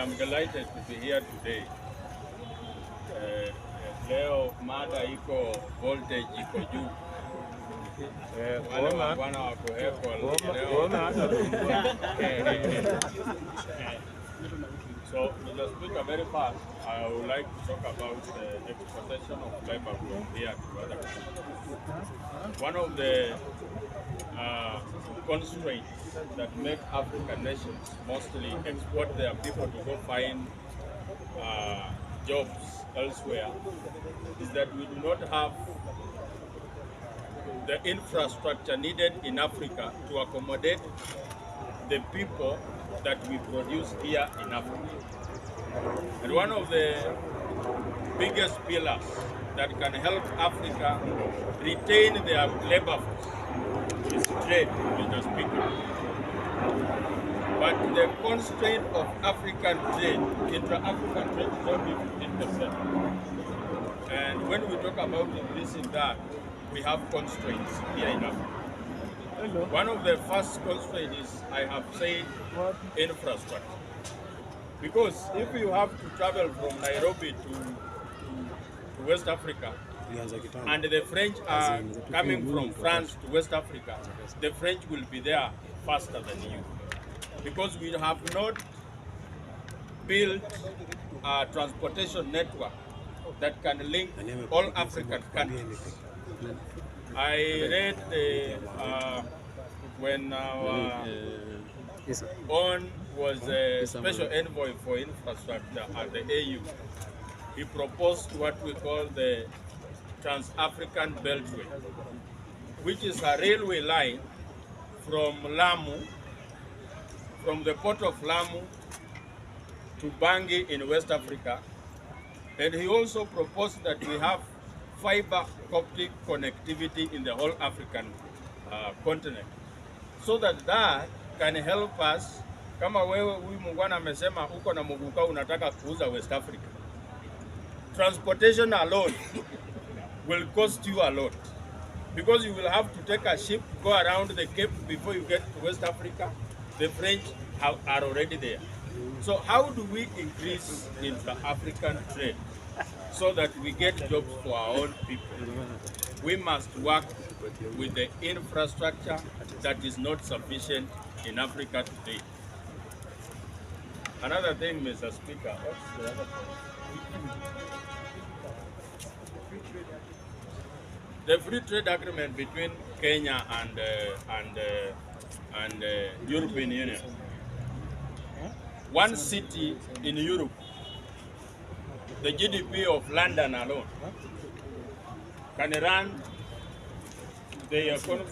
am delighted to be here today. Leo mada iko voltage iko juu. Wale wangwana wako heckle leo. So, Mr. Speaker, very fast, I would like to talk about the exportation of labor from here to other countries. One of the constraints that make African nations mostly export their people to go find jobs elsewhere is that we do not have the infrastructure needed in Africa to accommodate the people that we produce here in Africa. And one of the biggest pillars that can help Africa retain their labor force is trade, Mr. Speaker. But the constraint of African trade, intra-African trade, is only 15%. And when we talk about increasing that, we have constraints here in Africa. One of the first constraints is, I have said, infrastructure. Because if you have to travel from Nairobi to West Africa, and the French are coming from France to West Africa, the French will be there faster than you. Because we have not built a transportation network that can link all African countries. I read when our ON was a special envoy for infrastructure at the AU, he proposed what we call the Trans-African Beltway, which is a railway line from Lamu, from the port of Lamu to Bunge in West Africa. And he also proposed that we have fiber optic connectivity in the whole African continent, so that can help us. Kama wewe huyu mungwana amesema uko na muguka unataka kuuza West Africa, transportation alone will cost you a lot, because you will have to take a ship, go around the Cape before you get to West Africa. The French are already there. So how do we increase intra-African trade so that we get jobs for our own people? We must work with the infrastructure that is not sufficient in Africa today. Another thing, Mr. Speaker, what's the other thing? The free trade agreement between Kenya and European Union. One city in Europe, the GDP of London alone, can run the economy.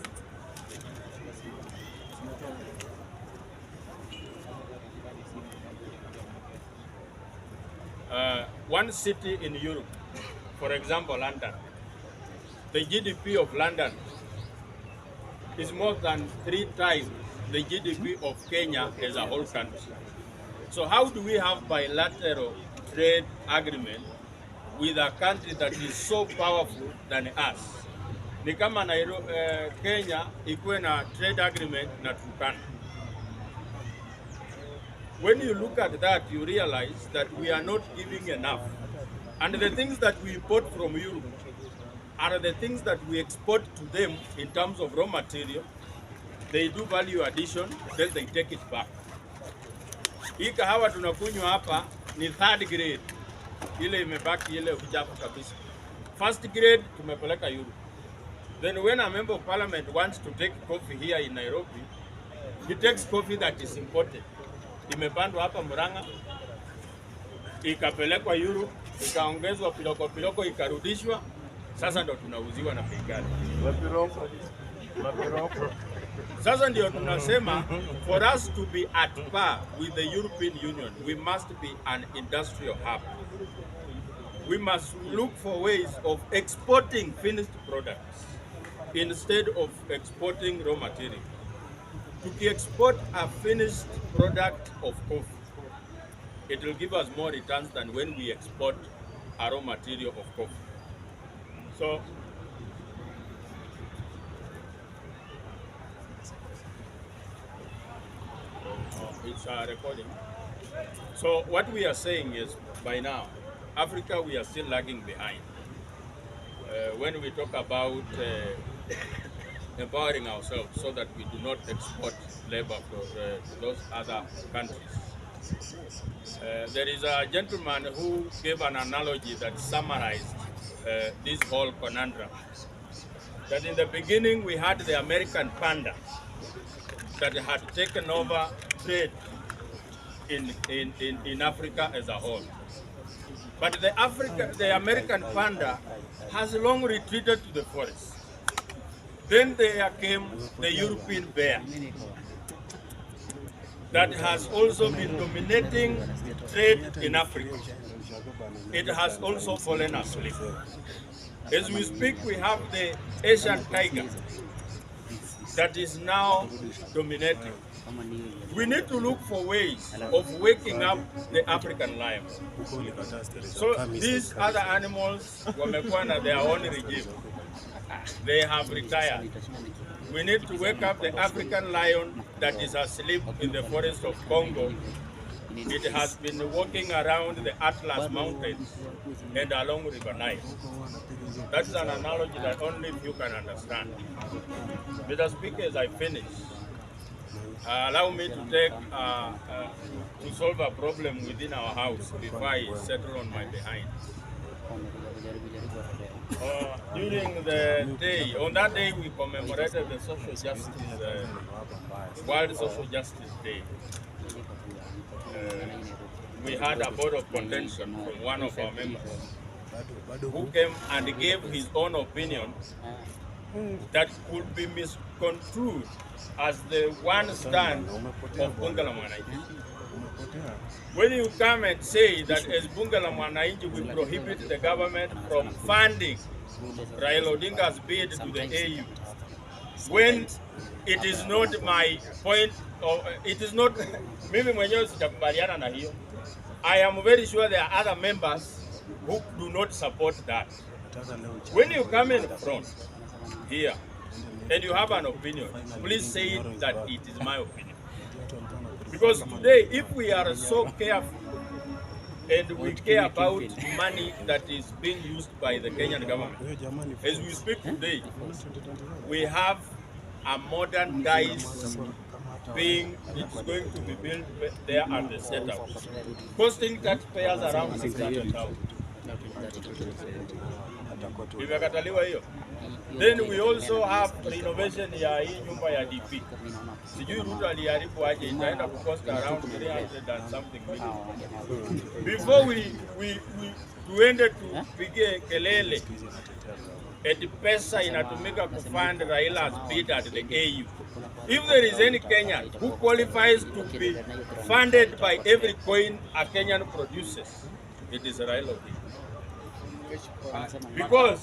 One city in Europe, for example, London, the GDP of London is more than 3 times the GDP of Kenya as a whole country. So how do we have bilateral trade agreement with a country that is so powerful than us? Ni kama Kenya ikuwe na trade agreement na Turkana. When you look at that, you realize that we are not giving enough. And the things that we import from Europe are the things that we export to them in terms of raw material. They do value addition, then they take it back. Hii kahawa tunakunywa hapa ni third grade. Ile imebaki ile uchafu kabisa. First grade tumepeleka Europe. Then when a member of parliament wants to take coffee here in Nairobi, he takes coffee that is imported. Imepandwa hapa Murang'a, ikapelekwa Europe, ikaongezwa piloko ikarudishwa, sasa ndo tunauziwa na bei gani. Sasa ndio tunasema, for us to be at par with the European Union, we must be an industrial hub. We must look for ways of exporting finished products instead of exporting raw material. To export a finished product of coffee, it will give us more returns than when we export a raw material of coffee. So, it's a recording. So what we are saying is, by now, Africa, we are still lagging behind. When we talk about empowering ourselves so that we do not export labor to those other countries. There is a gentleman who gave an analogy that summarized this whole conundrum. That in the beginning we had the American panda that had taken over trade in Africa as a whole. But the American panda has long retreated to the forest. Then there came the European bear that has also been dominating trade in Africa. It has also fallen asleep. As we speak, we have the Asian tiger that is now dominating. We need to look for ways of waking up the African lion. So these other animals wamekuwa na their own regime. They have retired. We need to wake up the African lion that is asleep in the forest of Congo. It has been walking around the Atlas Mountains and along River Nile. That's an analogy that only you can understand. Mr. Speaker, as I finish, allow me to take to solve a problem within our house before I settle on my behind. During the day, on that day we commemorated the Social Justice, World Social Justice Day. We had a board of contention from one of our members who came and gave his own opinion that could be misconstrued as the one stand of bunge la mwanainchi. When you come and say that as bunge la mwanainchi we prohibit the government from funding Raila Odinga's bid to the AU, when it is not my point, or it is not, mimi mwenyewe sijakubaliana na hiyo. I am very sure there are other members who do not support that. When you come in front here and you have an opinion, please say that it is my opinion. Because today, if we are so careful and we care about money that is being used by the Kenyan government, as we speak today, we have a modern dice it's going to be built there at the State House, costing taxpayers around 600,000. Imekataliwa hiyo. Then we also have renovation ya hii nyumba ya DP. Sijui Ruto aliharibu aje, itaenda kucost around 300 and something million. Before we tuende tupige kelele eti pesa inatumika kufund Raila's bid at the AU. If there is any Kenyan who qualifies to be funded by every coin a Kenyan produces, it is Raila Odinga. Because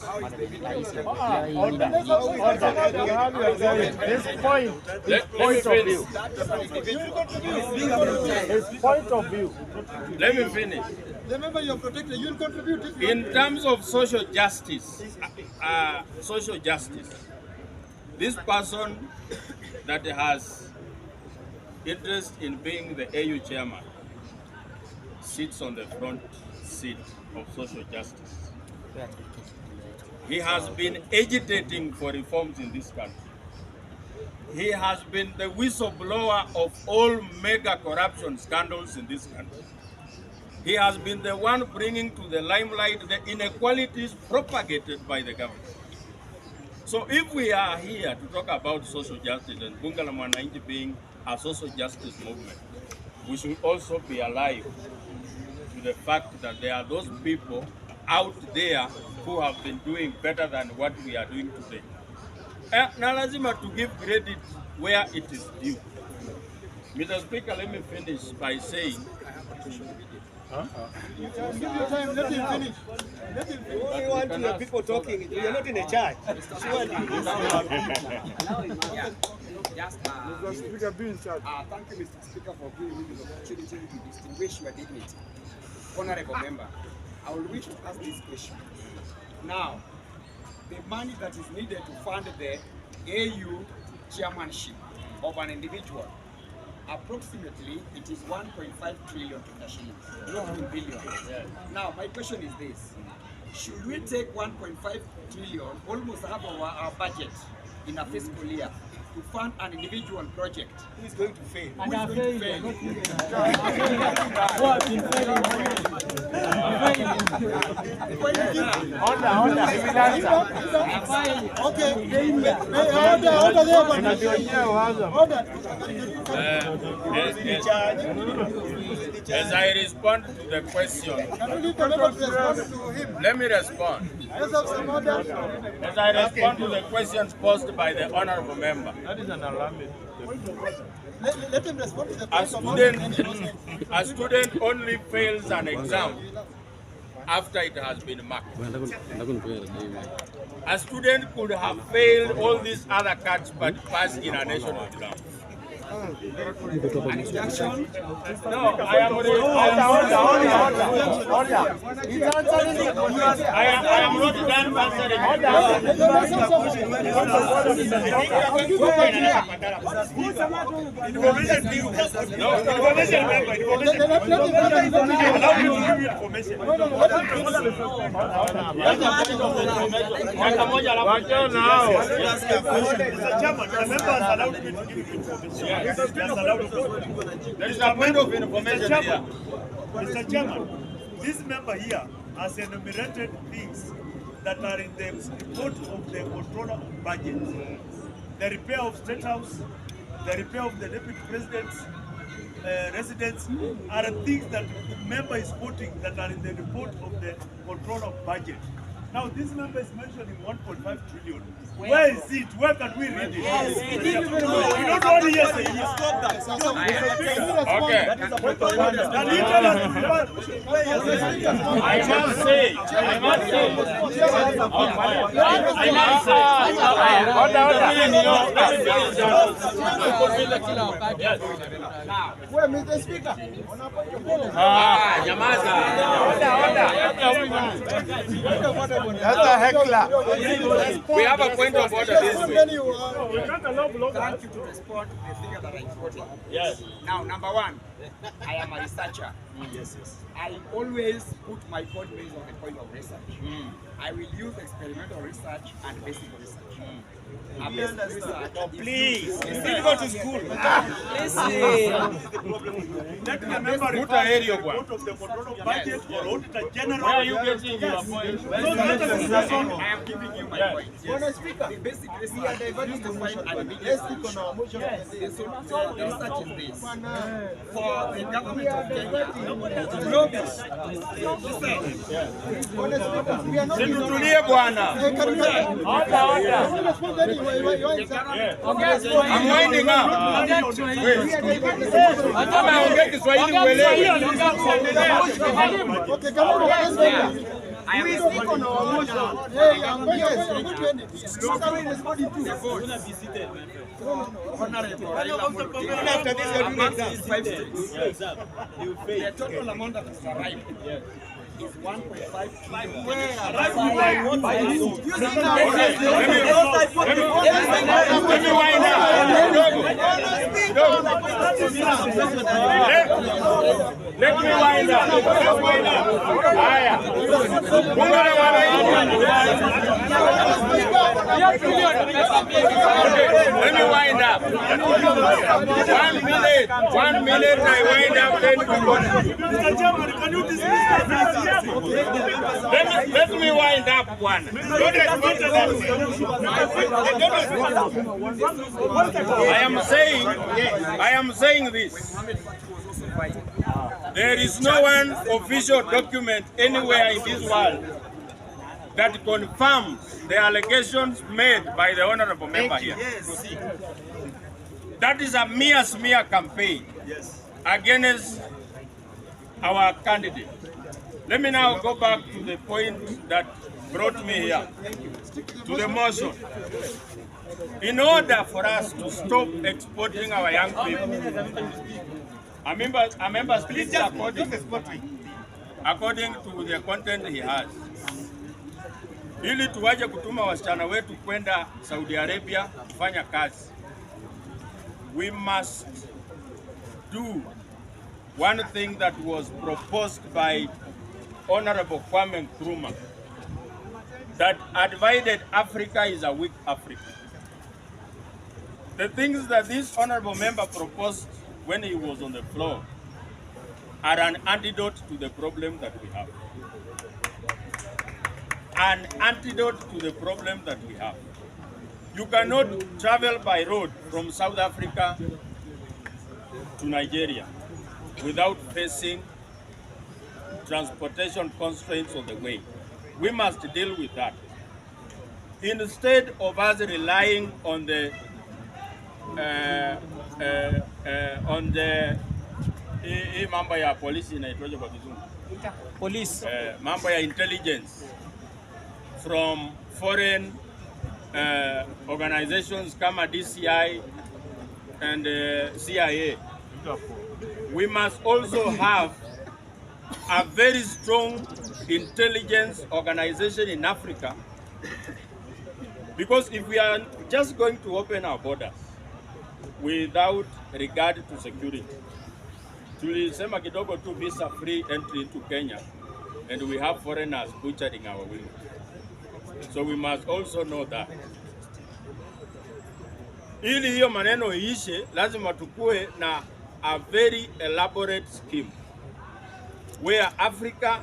point of view. Let me finish. Remember, you protect the union contribute. In terms of social justice, this person that has interest in being the AU chairman sits on the front seat of social justice. He has been agitating for reforms in this country. He has been the whistleblower of all mega corruption scandals in this country. He has been the one bringing to the limelight the inequalities propagated by the government. So if we are here to talk about social justice and bunge la mwanainchi being a social justice movement, we should also be alive to the fact that there are those people out there who have been doing better than what we are doing today. Na lazima to give credit where it is due. Mr. Speaker, let me finish by saying, Give your time, let him finish. Let him finish. You want to hear people talking, you're not in a church. Surely. Thank you, Mr. Speaker, for giving me the opportunity to distinguish your dignity. Honorable member, I will wish to ask this question. Now, the money that is needed to fund the AU chairmanship of an individual approximately it is 1.5 trillion Kenya shillings, not in billion. Now, my question is this. Should we take 1.5 trillion, almost half of our budget in a fiscal year, to fund an individual project? Who is going to fail? Who is going to fail? As I respond to the question, let me respond. As I respond to the questions posed by the honorable member, That is an alarming. let him respond to the a student only fails an exam after it has been marked. A student could have failed all these other cards but passed in a national exam. No, I am not done answering. There is a point of information here. Mr. Chairman, this member here has enumerated things that are in the report of the controller of budget. The repair of State House, the repair of the Deputy President's residence are things that the member is quoting that are in the report of the controller of budget. Now this member is mentioning 1.5 trillion. Where is it? Where can we read it? We don't want to hear say yes. Stop that. Okay. Can you tell us I must say. Where, Mr. Speaker? That's a heckler. We have a point of order this way. Thank you to respond to the figure that I quoted. Yes. Now, number one, I am a researcher. Yes. I always put my point based on the point of research. I will use experimental research and basic research. Basic research please, you still go to school. Let the member Put refer a to area the one. report of the control of budget or auditor general. Where are you getting your point? I am giving you my point. The basic research is used to find an immediate solution. The research is this. For the government of Kenya, Situtulie bwana. I'm winding up. Kama ongea Kiswahili uelewe. Okay, come on, let's go. I am speaking on our motion. Hey, I'm going to After this, you're doing exam. 5 states. The total amount that is arrived is 1.5 trillion. Let me wind up. Let me wind up. Haya. Bunge la Let me wind up. 1 minute, I wind up, then we go. Mr. Chairman, can you dismiss Let me wind up one. I am saying this. There is no one official document anywhere in this world that confirms the allegations made by the honorable member here. Yes. That is a mere smear campaign against our candidate. Let me now go back to the point that brought me here, to the motion. In order for us to stop exporting our young people, a member speaks according to the content he has. Ili tuwaje kutuma wasichana wetu kwenda Saudi Arabia kufanya kazi, we must do one thing that was proposed by Honorable Kwame Nkrumah, that a divided Africa is a weak Africa. The things that this honorable member proposed when he was on the floor are an antidote to the problem that we have. An antidote to the problem that we have. You cannot travel by road from South Africa to Nigeria without facing transportation constraints on the way. We must deal with that. Instead of us relying on the mambo ya polisi inaitwaje kwa kizungu? Police. Mambo ya intelligence from foreign organizations kama DCI and CIA. We must also have a very strong intelligence organization in Africa, because if we are just going to open our borders without regard to security, tulisema kidogo tu visa free entry into Kenya, and we have foreigners butchering our women. So we must also know that. Ili hiyo maneno iishe, lazima tukue na a very elaborate scheme where Africa,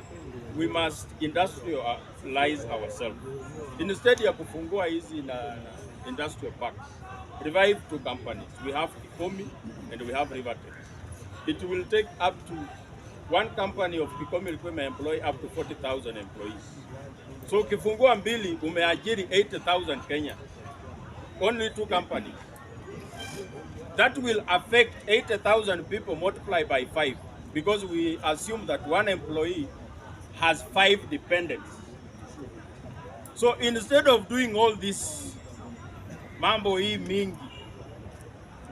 we must industrialize ourselves. Instead ya kufungua hizi na industrial parks, revive two companies. We have Kikomi and we have Rivertech. It will take up to one company of Kikomi will employ up to 40,000 employees. So ukifungua mbili umeajiri 80,000 Kenya. Only two companies. That will affect 80,000 people multiplied by 5, because we assume that one employee has 5 dependents. So instead of doing all this mambo hii mingi,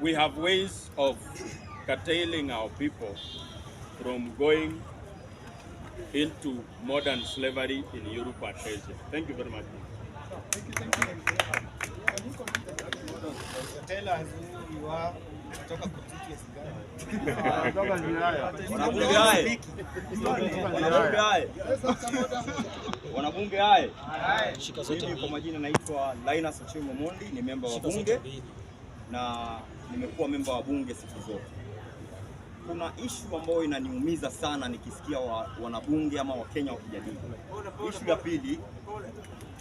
we have ways of curtailing our people from going into modern slavery in Europe and Asia. Thank you very much. Tell us who you are. Kutoka constituency Wanabunge hai. Mimi kwa majina naitwa Linus Ochimo Mondi, ni member wa bunge na nimekuwa member wa bunge siku zote. Kuna issue ambayo inaniumiza sana nikisikia wanabunge ama Wakenya wakijadili. Issue ya pili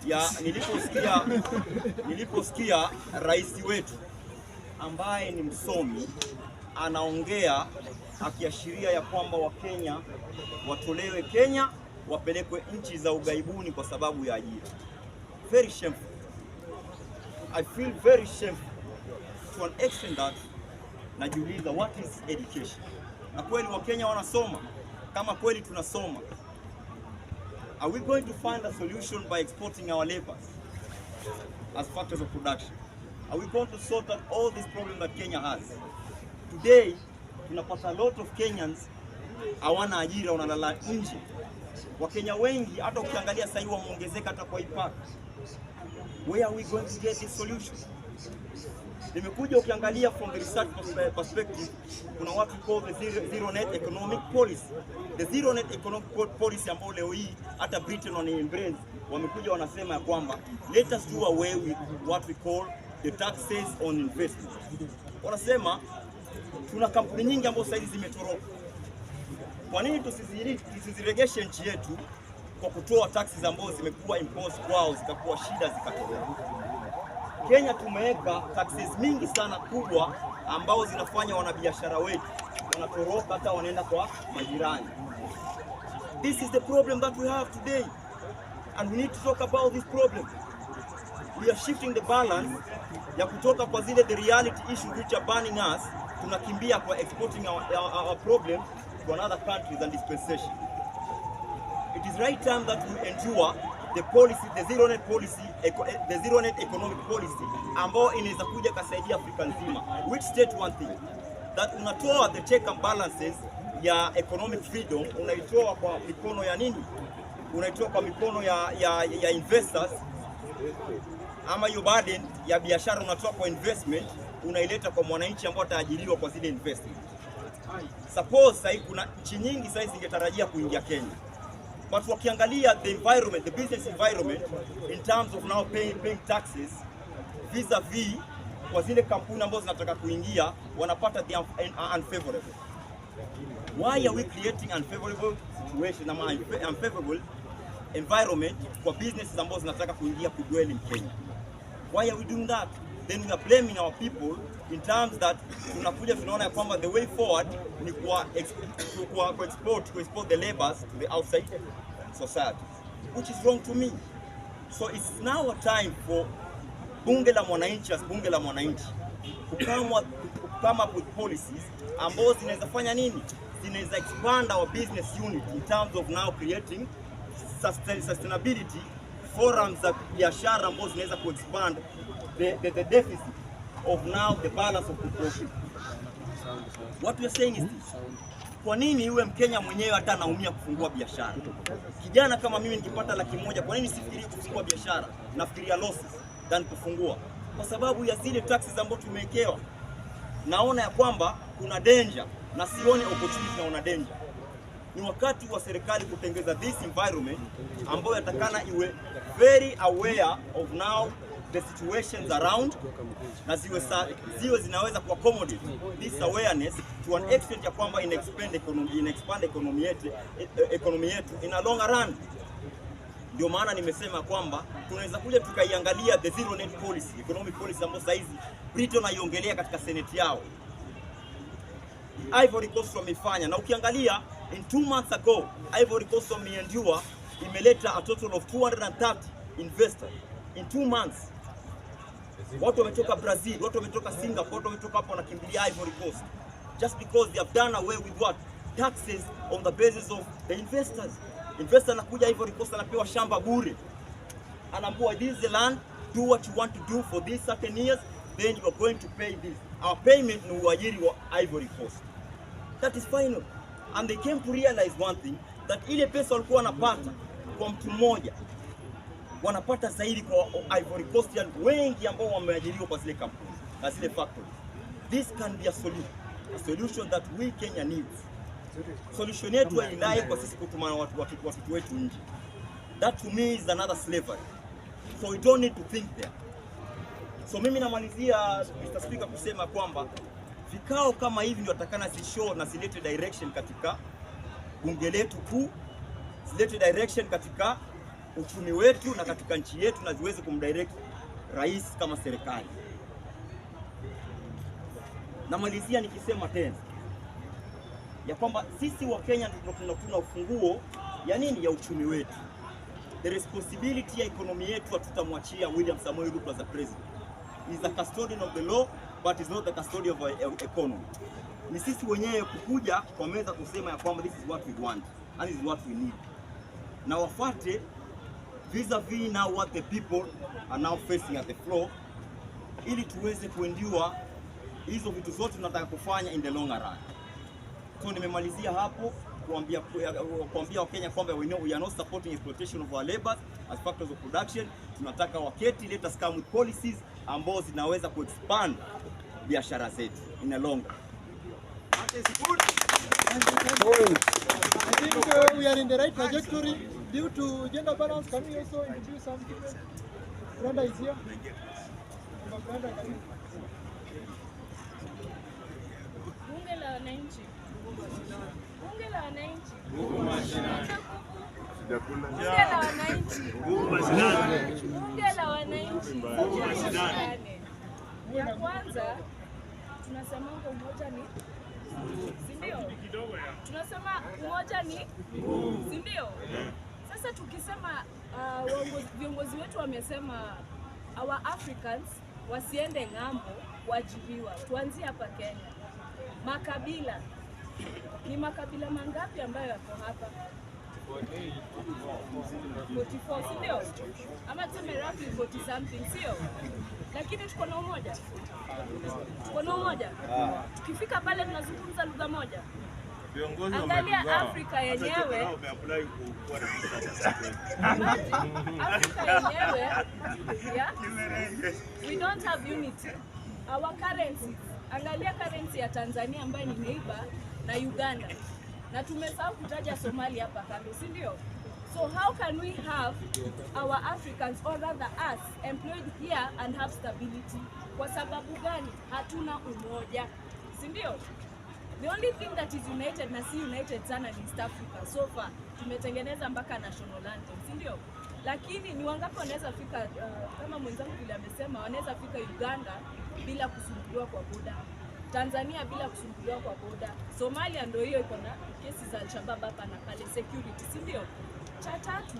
ya niliposikia rais wetu ambaye ni msomi anaongea akiashiria ya kwamba Wakenya watolewe Kenya wapelekwe nchi za ugaibuni kwa sababu ya ajira. Very shameful. I feel very shameful to an extent that najiuliza what is education. Na kweli Wakenya wanasoma? Kama kweli tunasoma, are we going to find a solution by exporting our labors as factors of production? Are we going to sort out all these problems that Kenya has? Today, tunapata a lot of Kenyans hawana ajira, wanalala nje. Wakenya wengi hata ukiangalia sasa hivi wameongezeka hata kwa impact. Where are we going to get this solution? Nimekuja ukiangalia from the research perspective, kuna what we call the zero net economic policy. The zero net economic policy ambayo leo hii hata Britain wana embrace, wamekuja wanasema ya kwamba let us do away with what we call the taxes on investment. Wanasema tuna kampuni nyingi ambazo sasa hizi zimetoroka. Kwa nini tusiziregeshe nchi yetu kwa kutoa taxes ambazo zimekuwa imposed kwao zikakuwa shida zikatoroka? Kenya tumeweka taxes mingi sana kubwa ambao zinafanya wanabiashara wetu wanatoroka hata wanaenda kwa majirani. This is the problem that we have today, and we need to talk about this problem. We are shifting the balance ya kutoka kwa zile the reality issues which are burning us, tunakimbia kwa exporting our problem to another countries and dispensation. It is right time that we endure the policy, the zero net policy, the zero net economic policy ambao inaweza kuja kasaidia Afrika nzima. Which state one thing that unatoa the check and balances ya economic freedom, unaitoa kwa mikono ya nini? Unaitoa kwa mikono ya investors, ama hiyo burden ya biashara unatoa kwa investment unaileta kwa mwananchi ambao ataajiriwa kwa zile investment. Suppose sasa kuna nchi nyingi sasa zingetarajia kuingia Kenya. But wakiangalia the environment, the business environment in terms of now paying taxes vis-a-vis kwa zile kampuni ambazo zinataka kuingia wanapata the unfavorable. Why are we creating unfavorable situation, unfavorable environment for businesses ambazo zinataka kuingia kudwell in Kenya? Why are we doing that? Then we are blaming our people in terms that tunakuja tunaona ya kwamba the way forward ni kwa export the labors to the outside society, which is wrong to me. So it's now a time for bunge la mwananchi, as bunge la mwananchi come up with policies ambazo zinaweza fanya nini? Zinaweza expand our business unit in terms of now creating sustainability forums za biashara ambazo zinaweza ku-expand the deficit of now the balance of the profit. What we are saying is this. Kwa nini iwe Mkenya mwenyewe hata anaumia kufungua biashara? Kijana kama mimi nikipata $100,000, kwa nini sifikirie kufungua biashara? Nafikiria losses than kufungua. Kwa sababu ya zile taxes ambazo tumewekewa. Naona ya kwamba kuna danger na sioni opportunity, naona danger. Ni wakati wa serikali kutengeza this environment ambayo yatakana iwe very aware of now the situations around na ziwe zinaweza ku accommodate this awareness to an extent ya kwamba expand economy yetu in a long run. Ndio maana nimesema kwamba tunaweza kuja tukaiangalia the zero net policy, economic policy ambayo sasa hizi Ruto anaiongelea katika senate yao. Ivory Coast wamefanya, na ukiangalia in 2 months ago Ivory Coast wameendure imeleta a total of 230 investors in 2 months. Watu wametoka Brazil, watu wametoka Singapore, watu wametoka hapo wanakimbilia Ivory Coast just because they have done away with what? Taxes on the basis of the investors. Investor anakuja Ivory Coast anapewa shamba bure. Anaambiwa this is the land, do what you want to do for these certain years, then you are going to pay this. Our payment ni uajiri wa Ivory Coast. That is final. And they came to realize one thing, that ile pesa walikuwa wanapata kwa mtu mmoja wanapata zaidi kwa Ivory Coast wengi ambao wameajiriwa kwa zile kampuni na zile factories. This can be a solution that we Kenya needs. Solution yetu hailai kwa sisi kutuma watu wetu nje. That to me is another slavery. So we don't need to think there. So mimi namalizia Mr. Speaker kusema kwamba vikao kama hivi ndio atakana zishow na zilete direction katika bunge letu kuu, zilete direction katika uchumi wetu na katika nchi yetu, na ziweze kumdirect rais kama serikali. Namalizia nikisema tena ya kwamba sisi wa Kenya ndio tuna ufunguo ya nini, ya uchumi wetu. The responsibility ya economy yetu hatutamwachia William Samoei Ruto as a president. He is the custodian of the law, but is not the custodian of our economy. Ni sisi wenyewe kukuja kwa meza kusema ya kwamba this is what we want and this is what we need. Na wafate vis-a-vis now what the people are now facing at the floor, ili tuweze kuendure hizo vitu zote tunataka kufanya in the long run. So nimemalizia hapo kuambia Wakenya kwamba we are not supporting exploitation of our labor as factors of production. Tunataka waketi, let us come with policies ambazo zinaweza ku-expand biashara zetu in a long run. That is good. I think we are in the right trajectory due to gender balance. Can we also introduce some people? Brenda is here. Brenda, can you? Bunge la wananchi. Bunge la wananchi. Bunge la wananchi. Bunge la wananchi. Ya kwanza tunasema umoja ni, si ndio? Tunasema umoja ni, si ndio? Sasa tukisema viongozi wetu wamesema our Africans wasiende ng'ambo, wajibiwa. Tuanzie hapa Kenya. Makabila. Ni makabila mangapi ambayo yako hapa? 44, si ndio? Ama tuseme roughly 40 something, sio? Lakini tuko na umoja. Tuko na umoja. Tukifika pale tunazungumza lugha moja. Angalia Afrika yenyewe. Afrika yenyewe, yeah? We don't have unity. Our currency. Angalia currency ya Tanzania ambayo ni neighbor na Uganda. Na tumesahau kutaja Somalia hapa kando, si ndio? So how can we have our Africans, or rather us, employed here and have stability? Kwa sababu gani? Hatuna umoja, si ndio? The only thing that is united na si united sana ni East Africa. So far tumetengeneza mpaka national anthem, si ndio? Lakini ni wangapi wanaweza fika kama mwenzangu vile amesema, wanaweza fika Uganda bila kusumbuliwa kwa boda, Tanzania bila kusumbuliwa kwa boda, Somalia ndio hiyo iko na kesi za Al-Shabaab hapa na pale, security, si ndio? Cha tatu,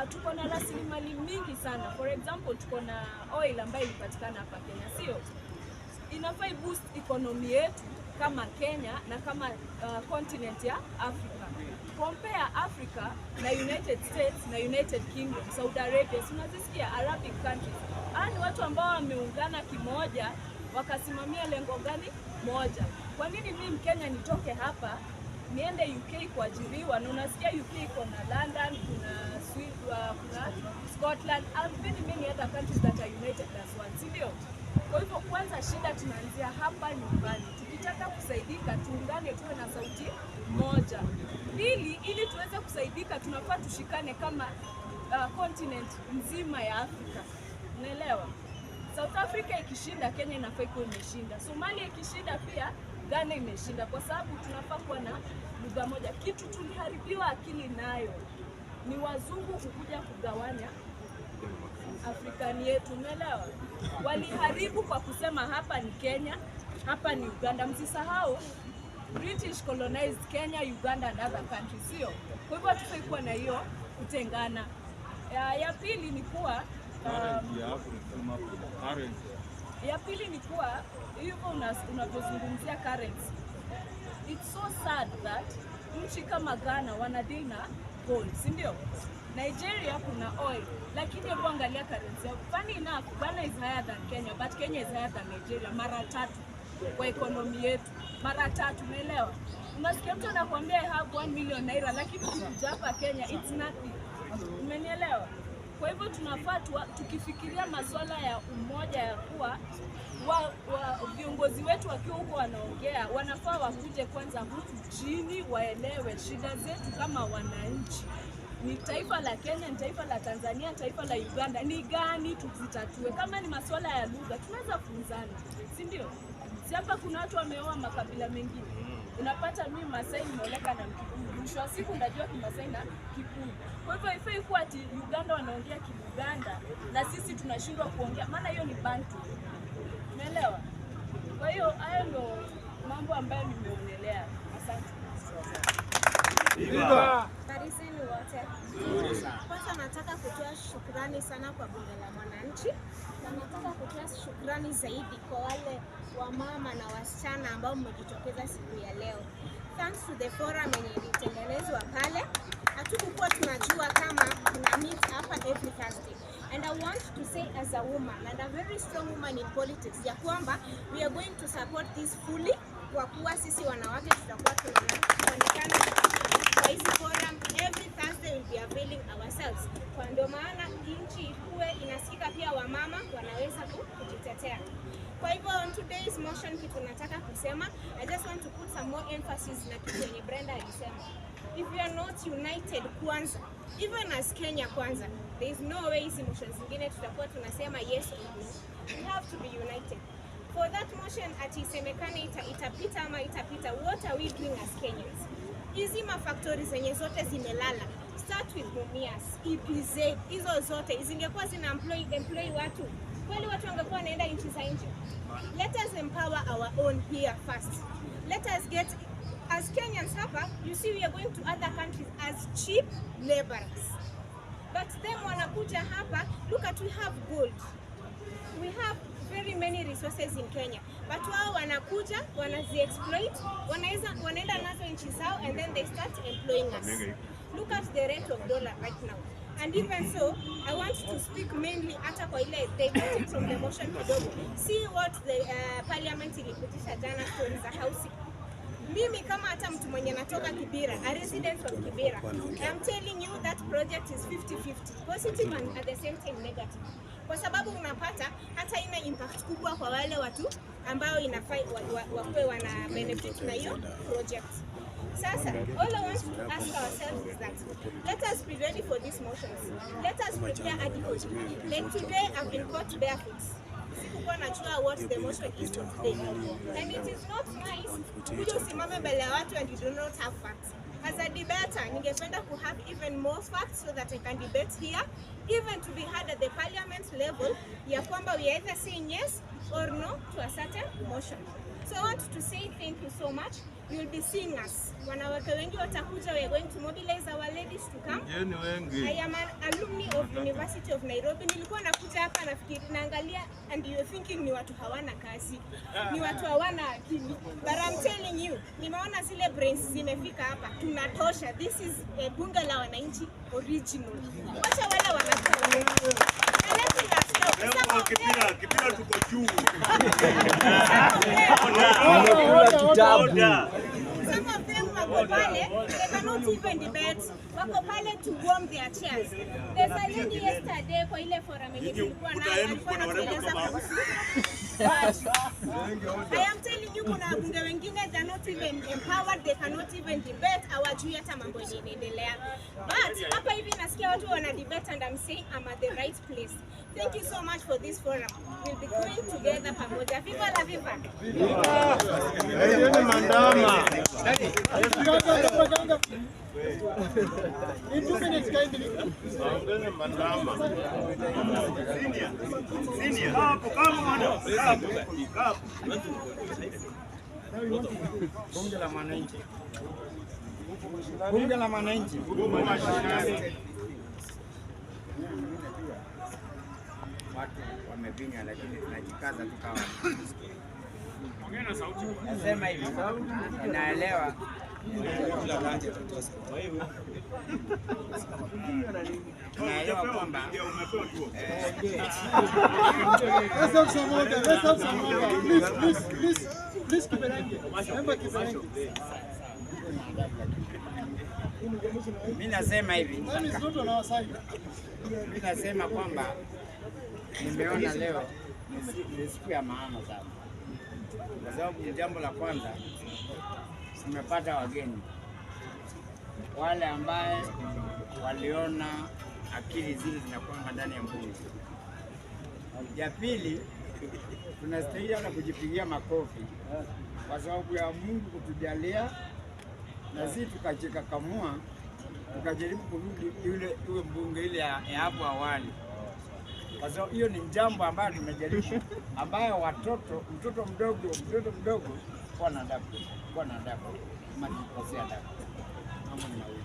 tuko na rasilimali mingi sana. For example, tuko na oil ambayo ilipatikana hapa Kenya, sio? Inafai boost economy yetu kama Kenya na kama continent ya Africa. Compare Africa na United States na United Kingdom, Saudi Arabia, unazisikia Arabic countries. Ni watu ambao wameungana kimoja wakasimamia lengo gani moja. Kwa nini mimi Mkenya nitoke hapa niende UK kuajiriwa, na unasikia UK iko na London, kuna Sweden, kuna Scotland, and many other countries that are united as one, si ndio? Kwa hivyo kwanza shida tunaanzia hapa nyumbani. Tukitaka kusaidika tuungane, tuwe na sauti moja. Pili, ili tuweze kusaidika tunafaa tushikane kama continent nzima ya Afrika. Unaelewa? South Africa ikishinda, Kenya inafaa kuwa imeshinda. Somalia ikishinda pia Ghana imeshinda, kwa sababu tunafaa kuwa na lugha moja. Kitu tuliharibiwa akili nayo ni wazungu kukuja kugawanya Afrikani yetu, umeelewa? Waliharibu kwa kusema hapa ni Kenya, hapa ni Uganda. Msisahau British colonized Kenya, Uganda and other countries, sio? Kwa hivyo hatufai kuwa na hiyo kutengana. Ya pili ni kuwa hivyo unavyozungumzia currency. It's so sad that nchi kama Ghana wanadeal na gold, si ndio? Nigeria kuna oil, lakini hebu angalia currency yao. Funny enough, Ghana is higher than Kenya, but Kenya is higher than Nigeria mara 3 kwa economy yetu. Mara 3, umeelewa? Unasikia mtu anakuambia I have 1 million naira, lakini ukija hapa Kenya it's nothing. Umenielewa? Kwa hivyo tunafaa tukifikiria masuala ya umoja, ya kuwa viongozi wetu wakiwa huko wanaongea, wanafaa wakuje kwanza huku chini, waelewe shida zetu kama wananchi. Ni taifa la Kenya, ni taifa la Tanzania, taifa la Uganda, ni gani tuzitatue? Kama ni masuala ya lugha tunaweza funzana, si ndio? Si hapa kuna watu wameoa makabila mengine. Unapata mimi Masai nimeoleka na Mkikuyu, mwisho wa siku unajua Kimasai na Kikuyu. Kwa hivyo haifai kuwa ati Uganda wanaongea Kiuganda na sisi tunashindwa kuongea, maana hiyo ni Bantu. Umeelewa? Kwa hiyo hayo ndio mambo ambayo nimeonelea. Asante. Karizeni wote. Kwanza nataka kutoa shukrani sana kwa bunge la mwananchi, na nataka kutoa shukrani zaidi kwa wale wamama na wasichana ambao mmejitokeza siku ya leo. Thanks to the forum yenye ilitengenezwa pale, hatukuwa tunajua kama tuna meet hapa every Thursday. And I want to say as a woman, and a very strong woman in politics, ya kwamba we are going to support this fully, kwa kuwa sisi wanawake tutakuwa tunaonekana kwa hizi forum every Thursday. We'll be availing ourselves. Kwa ndio maana nchi ikuwe inasikika, pia wamama wanaweza kujitetea. Kwa hivyo on today's motion kitu nataka kusema, I just want to put some more emphasis na kitu yenye Brenda alisema. If we are not united kwanza, even as Kenya kwanza, there is no way hizi motions zingine tutakuwa tunasema yes or no. We have to be united. For that motion atisemekane itapita ama itapita, what are we doing as Kenyans? Hizi mafactories zenye zote zimelala, start with Mumias, EPZ, hizo zote zingekuwa zina employ watu, kweli watu wangekuwa wanaenda nchi za nje. Let us empower our own here first. Let us get, as Kenyans hapa, you see we are going to other countries as cheap laborers. But them wanakuja hapa, look at, we have gold. We have very many resources in Kenya. But wao wanakuja, wanazi-exploit, wanaenda nazo nchi zao, and then they start employing us. Look at the rate of dollar right now. And even so, I want to speak mainly hata kwa ile they voted from the motion kidogo. See what the parliament ilipitisha jana, stories za housing. Mimi kama hata mtu mwenye natoka Kibera, a resident of Kibera, I'm telling you that project is 50-50, positive and at the same time negative. kwa sababu unapata hata ina impact kubwa kwa wale watu ambao inafai wakuwe wana benefit na hiyo project. Sasa, all I want to ask ourselves is that let us be ready for these motions. Let us prepare adequately. Like today, I've been caught barefoot. Sikuwa najua what the motion is for today. And it is not nice kuja usimame mbele ya watu and you do not have facts. As a debater, ningependa to have even more facts so that I can debate here, even to be heard at the parliament level, ya kwamba we are either saying yes or no to a certain motion. So I want to say thank you so much. You will be seeing us. Wanawake wengi watakuja, we are going to mobilize our ladies to come. I am an alumni of University of Nairobi. Nilikuwa nakuja hapa nafikiri naangalia and you are thinking ni watu hawana kazi. Ni watu hawana akili. But I'm telling you, nimeona zile brains zimefika hapa. Tunatosha. This is a bunge la wananchi original. Wacha wale wanataka. Kipira tuko juu. Some of them wako pale, they cannot even debate. Wako pale to warm their chairs. There's a lady yesterday kwa ile forum yenye tulikuwa nayo alikuwa anatueleza kuhusu. I am telling you, kuna wabunge wengine they are not even empowered, they cannot even debate, hawajui hata mambo yanaendelea. But hapa hivi nasikia watu wana debate and I'm saying I'm at the right place. Thank you so much for this forum. We'll be going together pamoja. Viva la viva. Mandama. In 2 minutes, kindly. Mandama. Senior. Hapo kama mwana. Hapo. Bunge la mwananchi. Bunge la mwananchi. Watu wamepinya lakini tunajikaza tukawa. Ongea na sauti. Nasema hivi, naelewa. Naelewa kwamba Let's have some order. Let's have some order. Please keep it angry. Remember keep it angry. Mimi nasema hivi. Time is not on our side. Mimi nasema kwamba nimeona leo ni siku ya maana sana. Kwa sababu jambo la kwanza tumepata wageni wale ambaye waliona akili zile zinakwama ndani ya bunge. Ya pili, tunastahili hata kujipigia makofi kwa sababu ya Mungu kutujalia na sisi tukajikakamua tukajaribu kurudi yule bunge ile ya hapo awali. Kwa sababu hiyo ni jambo ambalo tumejaribu, ambayo mtoto mdogo kwa na adabu, majikosea adabu. Mambo ni mawili.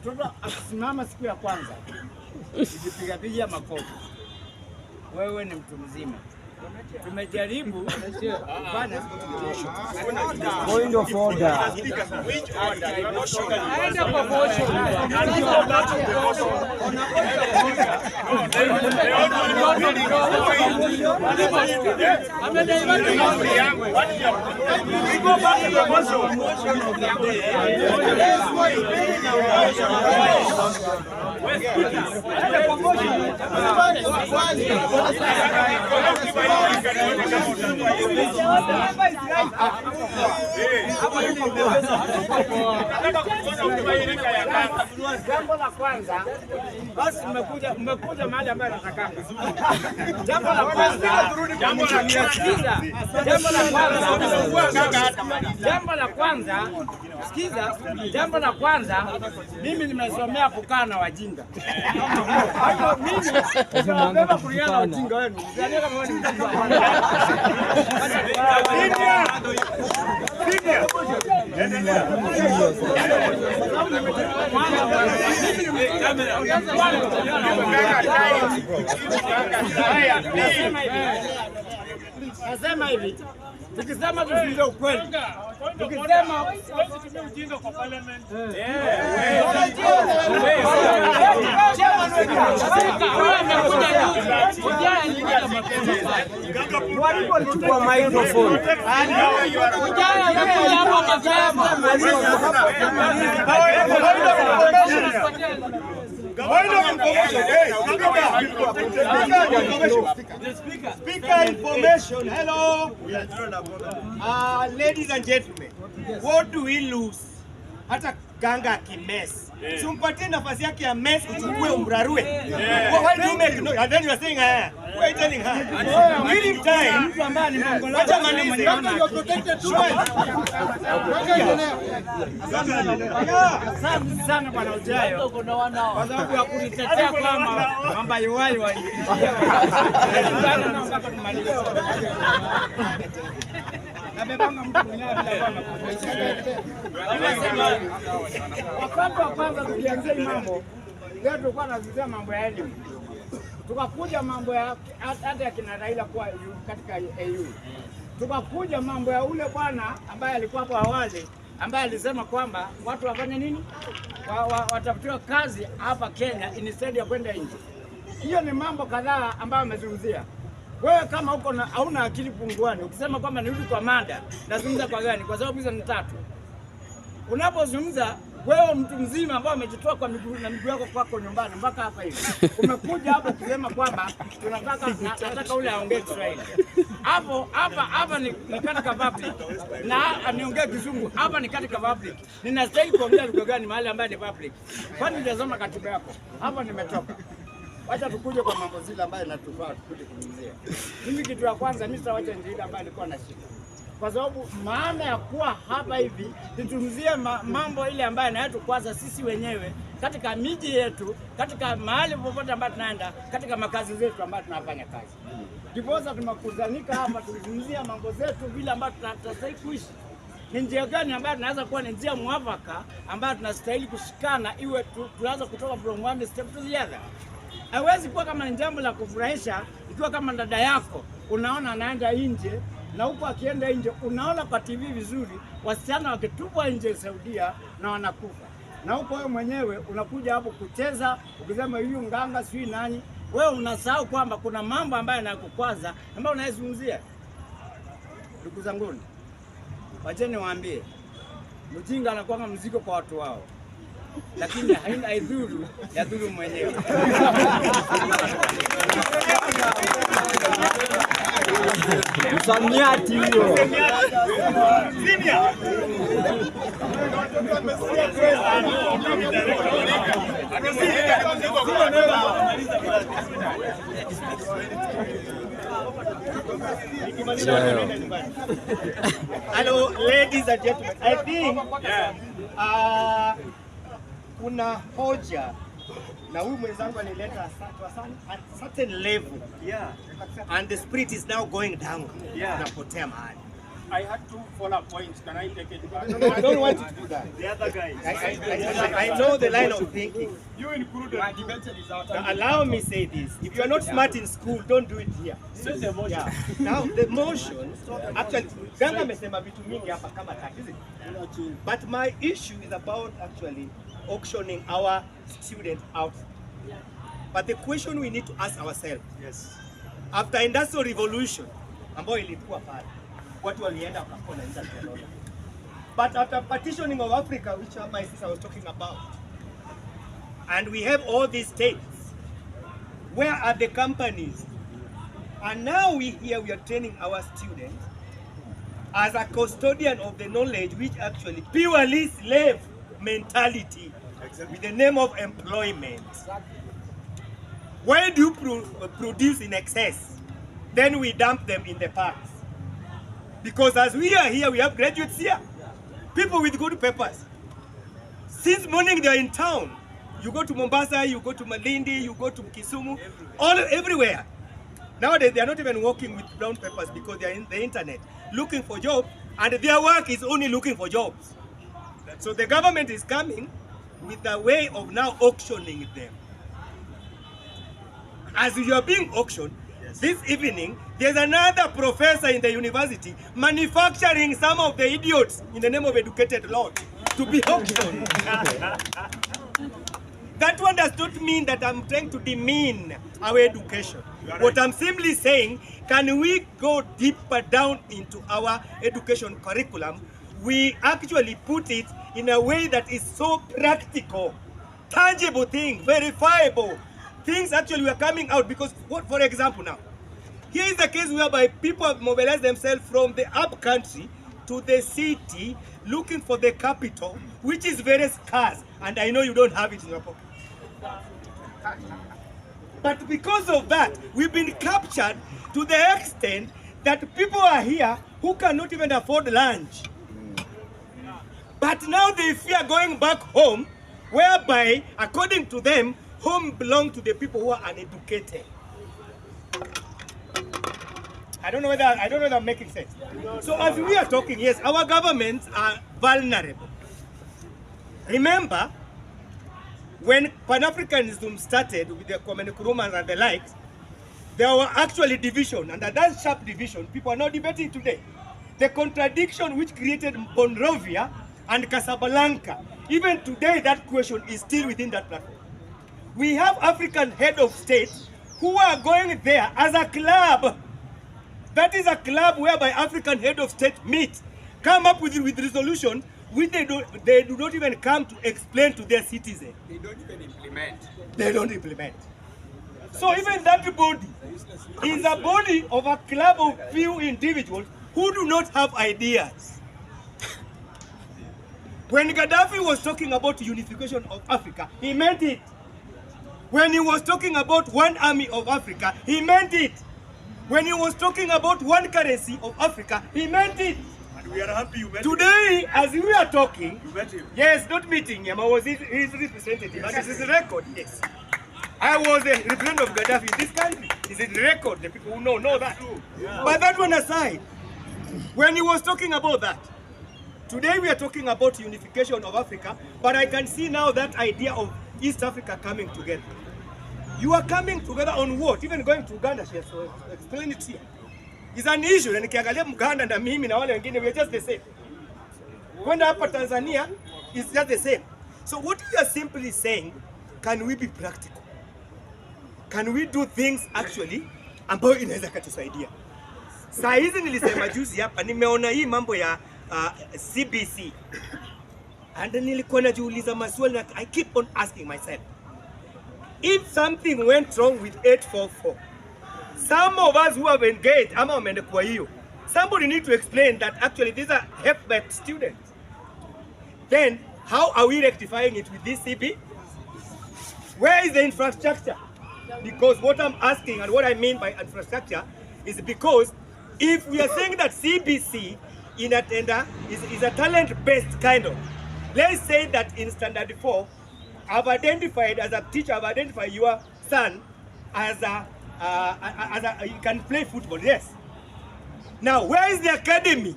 Mtoto akisimama siku ya kwanza, ujipiga makofi. Wewe ni mtu mzima. Tumejaribu bana point of order. Aenda kwa motion. Jambo la kwanza, basi mmekuja mahali ambapo nataka. Jambo la kwanza, mimi nimesomea kukaa na wajinga. Hapo mimi nabeba kulingana na ujinga wenu. Ndio kama wewe ni mjinga. Nasema hivi, tukisema tusilie ukweli, tukisema tusitumie ujinga kwa parliament. Walipo alichukua microphone. Speaker information. Hello. Ladies and gentlemen, what do we lose? Hata ganga kimes. Sumpatie nafasi yake ya mess uchukue umrarue. Why do you make no? And then you are saying why telling her? Give him time. Wacha malize. You are protected too. Asante sana bwana Ujayo kwa sababu ya kunitetea kwamba mambo yuwai walipitia. Amebanga mtu mwenyewe bila wakati wa kwanza tukianzia mambo leo tulikuwa tunazungumzia mambo ya elimu, tukakuja mambo ya hata ya kina Raila kwa katika AU, tukakuja mambo ya ule bwana ambaye alikuwa hapo awali ambaye alisema kwamba watu wafanye nini, watafutiwa kazi hapa Kenya instead ya kwenda nje. Hiyo ni mambo kadhaa ambayo amezungumzia. Wewe kama uko na hauna akili punguani, ukisema kwamba nirudi kwa mada, nazungumza kwa gani? Kwa sababu hizo ni tatu. Unapozungumza wewe mtu mzima ambao umejitoa kwa miguu na miguu yako kwako nyumbani mpaka hapa hivi, umekuja hapo kusema kwamba nataka ule aongee Kiswahili. Hapa ni katika public na niongee Kizungu. Hapa ni katika public. Ninastahili kuongea lugha gani mahali ambapo ni public? Kwani nitazama katiba yako? Hapa nimetoka. Wacha tukuje kwa mambo zile ambayo natufaa tukuje kuzungumzia. Mimi kitu ya kwanza mimi sitawacha njia ambayo nilikuwa nashika. Kwa sababu maana ya kuwa hapa hivi tutumzie mambo ile ambayo yanayotukwaza sisi wenyewe katika miji yetu, katika mahali popote ambapo tunaenda, katika makazi zetu ambayo tunafanya kazi. Ndiposa tumekuzanika hapa tulizungumzia mambo zetu vile ambavyo tunastahili kuishi. Ni njia gani ambayo tunaweza kuwa ni njia mwafaka ambayo tunastahili kushikana iwe tuanze kutoka from one step to the other. Hawezi kuwa kama ni jambo la kufurahisha ikiwa kama dada yako unaona anaenda nje na huko akienda nje unaona kwa TV vizuri wasichana wakitupwa nje Saudia na wanakufa. Na huko wewe mwenyewe unakuja hapo kucheza ukisema huyu nganga sio nani, wewe unasahau kwamba kuna mambo ambayo yanakukwaza ambayo unayezungumzia. Ndugu zangu, wacheni waambie mjinga anakuwa mzigo kwa watu wao, lakini haina idhuru ya dhuru mwenyewe. Msamiati huyo. Hello, ladies and gentlemen. I think kuna hoja na huyu mwenzangu alileta at certain level. Yeah. And the spirit is now going down. Yeah. Napotea mahali. I had 2 follow-up points. Can I take it back? No, I don't want you to do that. The other guy. I know the line of thinking. You included. Now, allow me say this. If you are not smart in school, don't do it here. Yeah. Now, the motion, actually, Ganga amesema vitu mingi hapa kama tatizo. But my issue is about actually auctioning our students out. But the question we need to ask ourselves, Yes. after industrial revolution, ambayo ilikuwa pale, watu walienda wakakona nje. But after partitioning of Africa, which my sister was talking about, and we have all these states, where are the companies? And now we are training our students as a custodian of the knowledge, which actually purely slave mentality with the name of employment. Why do you produce in excess? Then we dump them in the parks. Because as we are here, we have graduates here. People with good papers. Since morning they are in town. You go to Mombasa, you go to Malindi, you go to Kisumu, everywhere. Nowadays they are not even working with brown papers because they are in the internet looking for jobs, and their work is only looking for jobs. So the government is coming with a way of now auctioning them. As you are being auctioned, this evening, there's another professor in the university manufacturing some of the idiots in the name of educated lot to be auctioned. That one does not mean that I'm trying to demean our education. What I'm simply saying, can we go deeper down into our education curriculum? We actually put it in a way that is so practical tangible things, verifiable things actually were coming out. Because what, for example now, here is the case whereby people have mobilized themselves from the up country to the city looking for the capital, which is very scarce, and I know you don't have it in your pocket. But because of that, we've been captured to the extent that people are here who cannot even afford lunch. But now they fear going back home, whereby, according to them, home belongs to the people who are uneducated. I don't know whether I'm making sense. So as we are talking, yes, our governments are vulnerable. Remember, when Pan-Africanism started with the Kwame Nkrumah and the likes, there were actually division, and that sharp division, people are now debating today. The contradiction which created Monrovia and Casablanca, even today that question is still within that platform. We have African head of state who are going there as a club. That is a club whereby African head of state meet, come up with resolution which they do not even come to explain to their citizens. They don't even implement. They don't implement. So even that body is a body of a club of few individuals who do not have ideas. When Gaddafi was talking about unification of Africa, he meant it. When he was talking about one army of Africa, he meant it. When he was talking about one currency of Africa, he meant it. And we are happy you met Today, as we are talking, You met him. yes, not meeting him, I was his representative, and this is a record, yes. I was a representative of Gaddafi in this country. It's a record, the people who know that. Yeah. But that one aside, when he was talking about that, today we are talking about unification of Africa, but I can see now that idea of East Africa coming together. You are coming together on what? Even going to Uganda, she has to explain it here. It's an issue, and nikiangalia Muganda na mimi na wale wengine, we are just the same. Kwenda hapa Tanzania is just the same. So what we are simply saying, can we be practical? Can we do things actually ambayo inaweza katusaidia? Saa hizi nilisema juzi hapa, nimeona hii mambo ya CBC. And nilikuwa najiuliza maswali na I keep on asking myself, if something went wrong with 844, some of us who have engaged, ama wameenda kwa hiyo, somebody need to explain that actually these are help students. Then how are we rectifying it with this CB? Where is the infrastructure? Because what I'm asking and what I mean by infrastructure is because if we are saying that CBC in a tender is a talent-based kind of, let's say that in standard 4, I've identified as a teacher, I've identified your son as you can play football, yes. Now, where is the academy?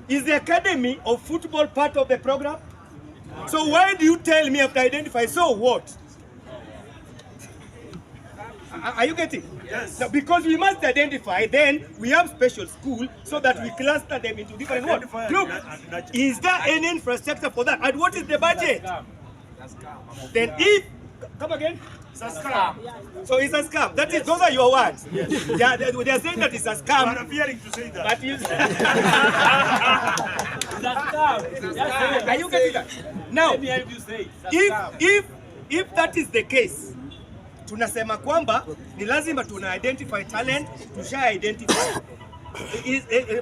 Is the academy of football part of the program? So why do you tell me after identify, so what? Are you getting? Yes. No, because we must identify, then we have special school so that we cluster them into different Identify what? and Groups. nurture. Is there any infrastructure for that? And what is the budget? Then if, come again? It's a scam. So it's a scam. That is, those are your words. Yeah, they are saying that it's a You are scam. fearing to say that. But you are you getting that? Now, if that is the case, tunasema kwamba ni lazima tuna identify talent, tusha identify.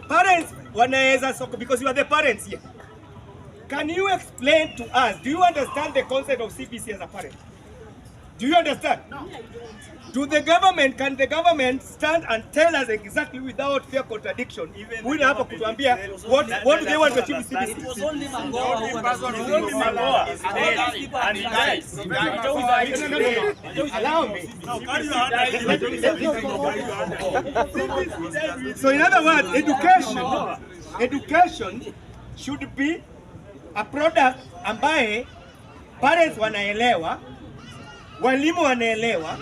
Parents wanaweza soko, because you are the parents here. Can you explain to us, do you understand the concept of CBC as a parent? Do you understand? No. Can the government stand and tell us exactly without fear contradiction? Even hapa kutuambia what do they want to achieve with CBC? It was only Mangoa who was Allow me. Now, carry your hand. So in other words, education should be a product ambaye parents wanaelewa, walimu wanaelewa,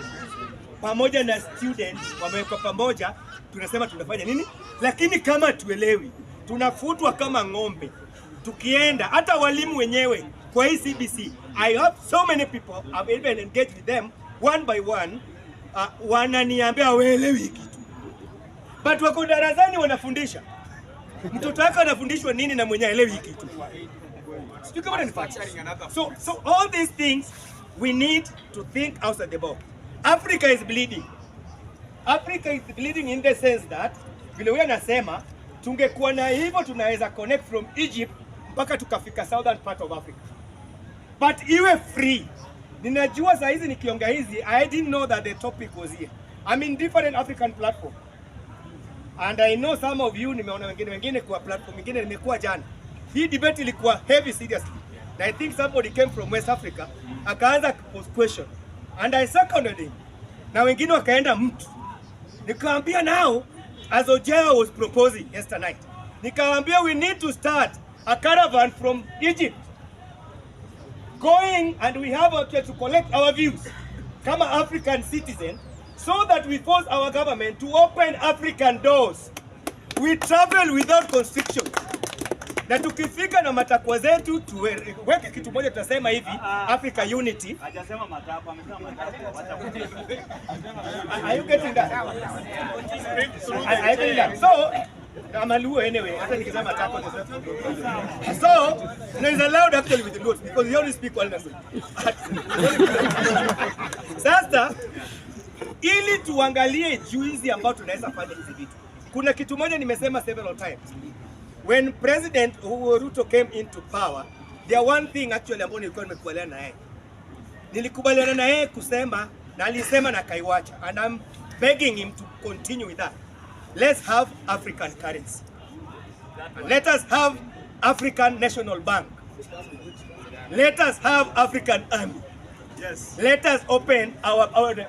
pamoja na students wamewekwa pamoja, tunasema tunafanya nini? Lakini kama tuelewi, tunafutwa kama ng'ombe. Tukienda hata walimu wenyewe kwa hii CBC, I have so many people, I've even engaged with them one by one, wananiambia hawaelewi kitu. But wako darasani wanafundisha. Mtoto wake anafundishwa nini na mwenye haelewi kitu? facts. Do you get what I'm saying? So all these things, we need to think outside the box. Africa is bleeding. Africa is bleeding in the sense that, vile wewe nasema, tungekuwa na hivyo tunaweza connect from Egypt mpaka tukafika southern part of Africa. But iwe free. Ninajua saa hizi nikiongea hizi, I didn't know that the topic was here. I'm in different African platform. And I know some of you, nimeona wengine kwa platform wengine nimekuwa jana. Hii debate ilikuwa heavy seriously. And I think somebody came from West Africa, akaanza pose question. And I seconded him. Na wengine wakaenda mtu. Nikamwambia now, as Ojeo was proposing yesterday night, nikamwambia we need to start a caravan from Egypt. Going and we have to collect our views, kama African citizen, so that we force our government to open African doors. We travel without constriction. Na tukifika na matakwa zetu tuweke kitu moja, tutasema hivi Africa unity. Hajasema matakwa, amesema matakwa. Are you getting that? Are you getting that? So I'm a Luo anyway. Hata nikisema matakwa. So no, it's allowed actually with the notes because you only speak one language. Sasa ili tuangalie juizi ambao tunaweza fanya hizi vitu. Kuna kitu moja nimesema several times. When President Ruto came into power, there one thing actually ambao nilikuwa nimekubaliana na yeye. Nilikubaliana na yeye kusema na alisema na kaiwacha, and I'm begging him to continue with that. Let's have African currency. Let us have African National Bank. Let us have African Army. Yes. Let us open our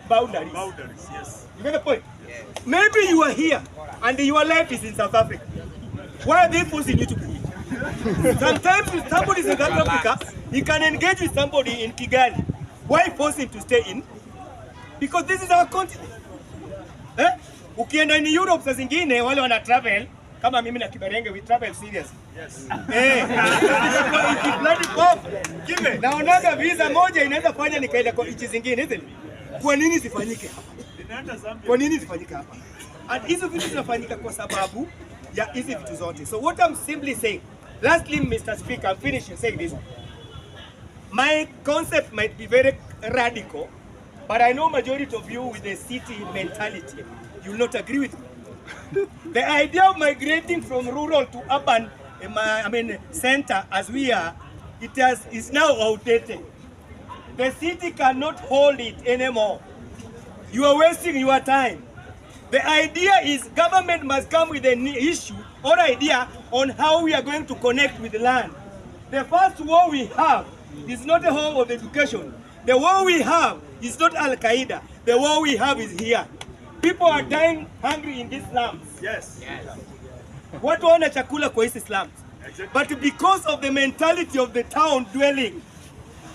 boundaries. Boundaries, yes. You get the point? Yes. Maybe you are here and your life is in South Africa. Why are they forcing you to be here? Sometimes if somebody is in South Africa, he can engage with somebody in Kigali. Why force him to stay in? Because this is our continent. Ukienda in Europe saa zingine wale wana travel kama mimi na Kiberenge, we travel serious. Yes. Naonaga visa moja inaweza fanya nikaenda kwa nchi zingine, isn't it? Kwa nini sifanyike hapa? Kwa nini sifanyike hapa? And hizo vitu zinafanyika kwa sababu ya hizi vitu zote. So what I'm simply saying, lastly Mr. Speaker, I'm finishing saying this. My concept might be very radical, but I know majority of you with the city mentality, you will not agree with me. The idea of migrating from rural to urban, center as we are, is now outdated. The city cannot hold it anymore. You are wasting your time. The idea is government must come with an issue or idea on how we are going to connect with the land. The first war we have is not a war of education. The war we have is not Al-Qaeda. The war we have is here. People are dying hungry in these slums. Yes. Watu wana chakula kwa hizi slums. Exactly. But because of the mentality of the town dwelling,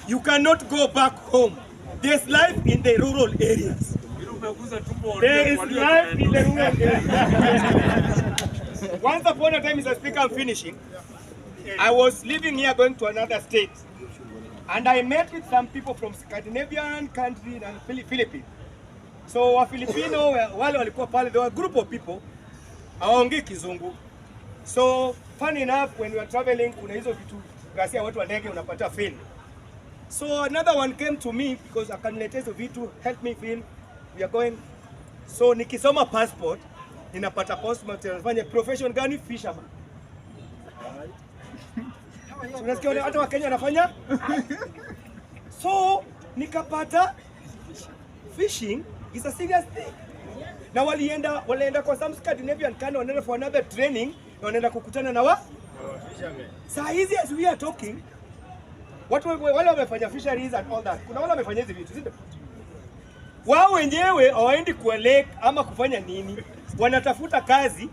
you cannot go back home. There's life in the rural areas. There is life in the rural areas. Once upon a time, Mr. Speaker, I'm finishing. I was living here going to another state. And I met with some people from Scandinavian countries and Philippines. So wa Filipino wale walikuwa pale, there were a group of people hawaongei Kizungu. So funny enough, when we were traveling, kuna hizo vitu gasia watu wa ndege unapata feel. So another one came to me because akaniletea hizo vitu, help me feel we are going. So nikisoma passport ninapata passport tunafanya profession gani? Fisherman. So unasikia watu wa Kenya wanafanya? So nikapata fishing is a serious thing. Na walienda kwa some Scandinavian country, wanaenda for another training, na wanaenda kukutana na saa hizi as we are talking, watu wale wamefanya fisheries and all that. Kuna wale wamefanya hizi vitu, sio? Wao wenyewe hawaendi kwa lake ama kufanya nini? Wanatafuta kazi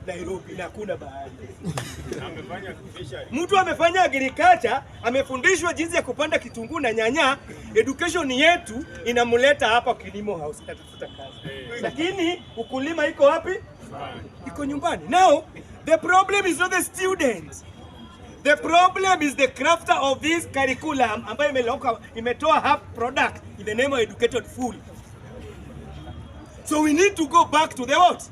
Nairobi na kuna bahari. Amefanya fisheries. Mtu amefanya agriculture, amefundishwa jinsi ya kupanda kitunguu na nyanya, education yetu inamuleta hapa kilimo house atafuta kazi. Lakini ukulima iko wapi? Iko nyumbani. Now, the problem is not the students. The problem is the crafter of this curriculum ambayo imetoa half product in the name of educated fool. So we need to go back to the what?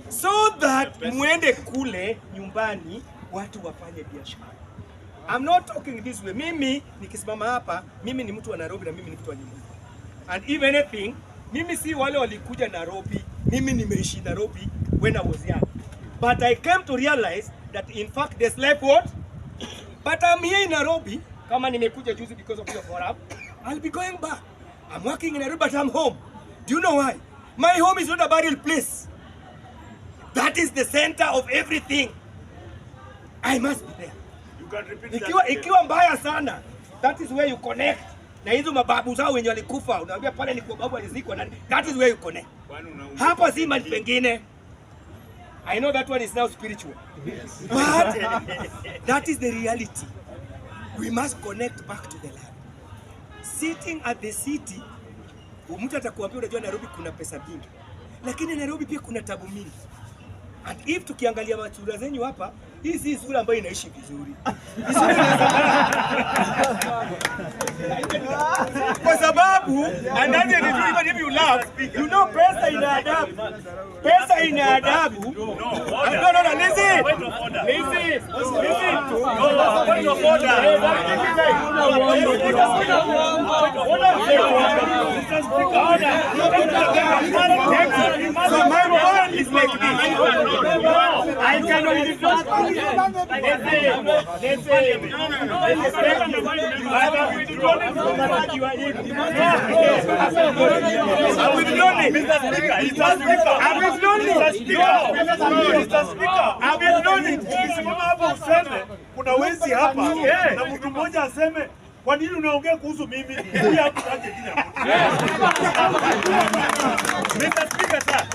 So that muende kule nyumbani watu wafanye biashara. I'm not talking this way. Mimi nikisimama hapa, mimi ni mtu wa Nairobi na mimi ni mtu wa nyumbani. And if anything, mimi si wale walikuja Nairobi. Mimi nimeishi Nairobi when I was young. But I came to realize that in fact there's life what? But I'm here in Nairobi. Kama nimekuja juzi because of your forum, I'll be going back. I'm working in Nairobi but I'm home. Do you know why? My home is not a burial place. That is the center of everything. I must be there. You can repeat Ikiwa mbaya sana, that is where you connect. Na hizo mababu zao wenye walikufa, unaambia pale ni kwa babu alizikwa nani. That is where you connect. Hapa si mahali pengine. I know that one is now spiritual. But that is the reality. We must connect back to the land. Sitting at the city, mtu atakuambia unajua Nairobi kuna pesa mingi. Lakini Nairobi pia kuna tabu mingi. And if tukiangalia machura zenyu hapa, hii si sura ambayo inaishi vizuri. Kwa sababu, and that's the truth, even if you laugh, you know pesa ina adabu. Pesa ina adabu. No, listen. Listen. Point of order. So my point is like this. I cannot discuss. Kuna wezi hapa na mtu mmoja aseme kwa nini unaongea kuhusu mimi? Mr. Speaker, sir.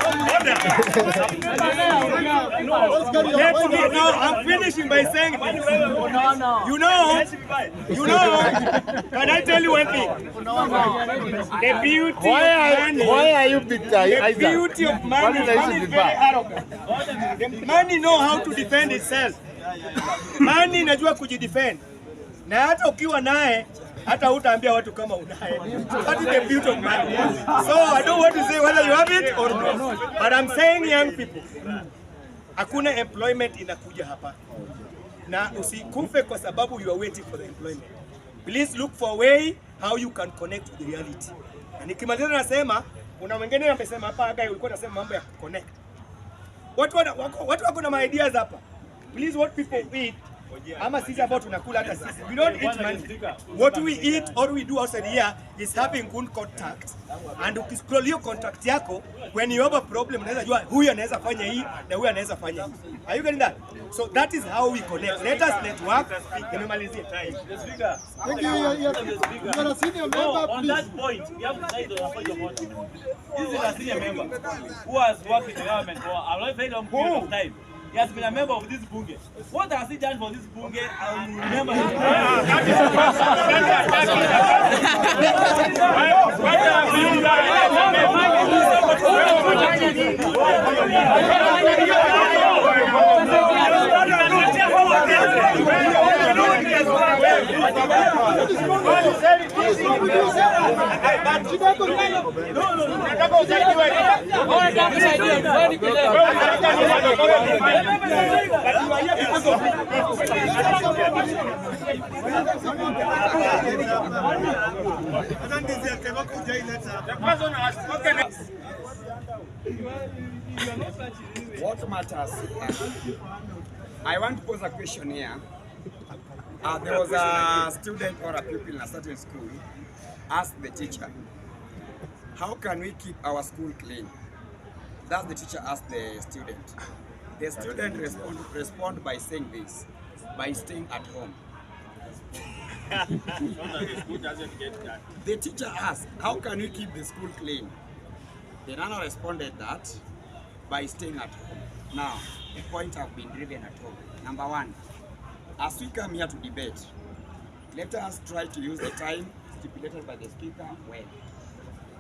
I'm finishing by saying this. You know, can I tell you one thing? The beauty Why are you bitter? The beauty of money is very arrogant. The money know how to defend itself. Money inajua kujidefend. Na hata ukiwa naye hata utaambia watu kama unaye. That is the beauty of money. So I don't want to say whether you have it or not. But I'm saying young people, hakuna employment inakuja hapa. Na usikufe kwa sababu you are waiting for the employment. Please look for a way how you can connect with the reality. Na nikimaliza nasema, kuna wengine wamesema hapa guy ulikuwa unasema mambo ya connect. Watu wako na ideas hapa. Please what people eat. Ama sisi ambao tunakula hata sisi. We don't eat money. What we eat or we do outside here is having good contact. And ukiscroll hiyo contact yako, when you have a problem, unaweza jua huyu anaweza fanya hii na huyu anaweza fanya hii. Are you getting that? So that is how we connect. Let us network. Nimemalizia. Thank you. You are a senior member, on that point, we have decided on a point of order. This is a senior member who has worked in the government for a very long period of time. He has been a member of this bunge. What has he done for this bunge? I will remember him. What matters? I want to pose a question here. There was a student or a pupil in a certain school asked the teacher, how can we keep our school clean? That's the teacher asked the student. The student respond by saying this, by staying at home. The teacher asked, how can we keep the school clean? The Nana responded that by staying at home. Now, the point have been driven at home. Number one, as we come here to debate, let us try to use the time stipulated by the speaker well.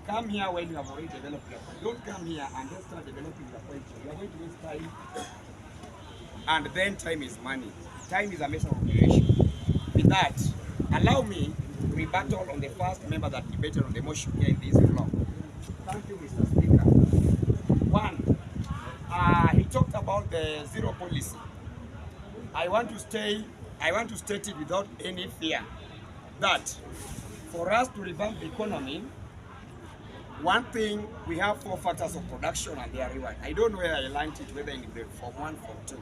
Come here when you have already developed your point. Don't come here and just start developing your point. You are going to waste time, and then time is money. Time is a measure of duration. With that, allow me to rebuttal on the first member that debated on the motion here in this block. Thank you, Mr. Speaker. One, he talked about the zero policy. I want to stay I want to state it without any fear that for us to revamp the economy, one thing, we have 4 factors of production and they are reward. I don't know where I learned it, whether in grade Form 1, Form 2,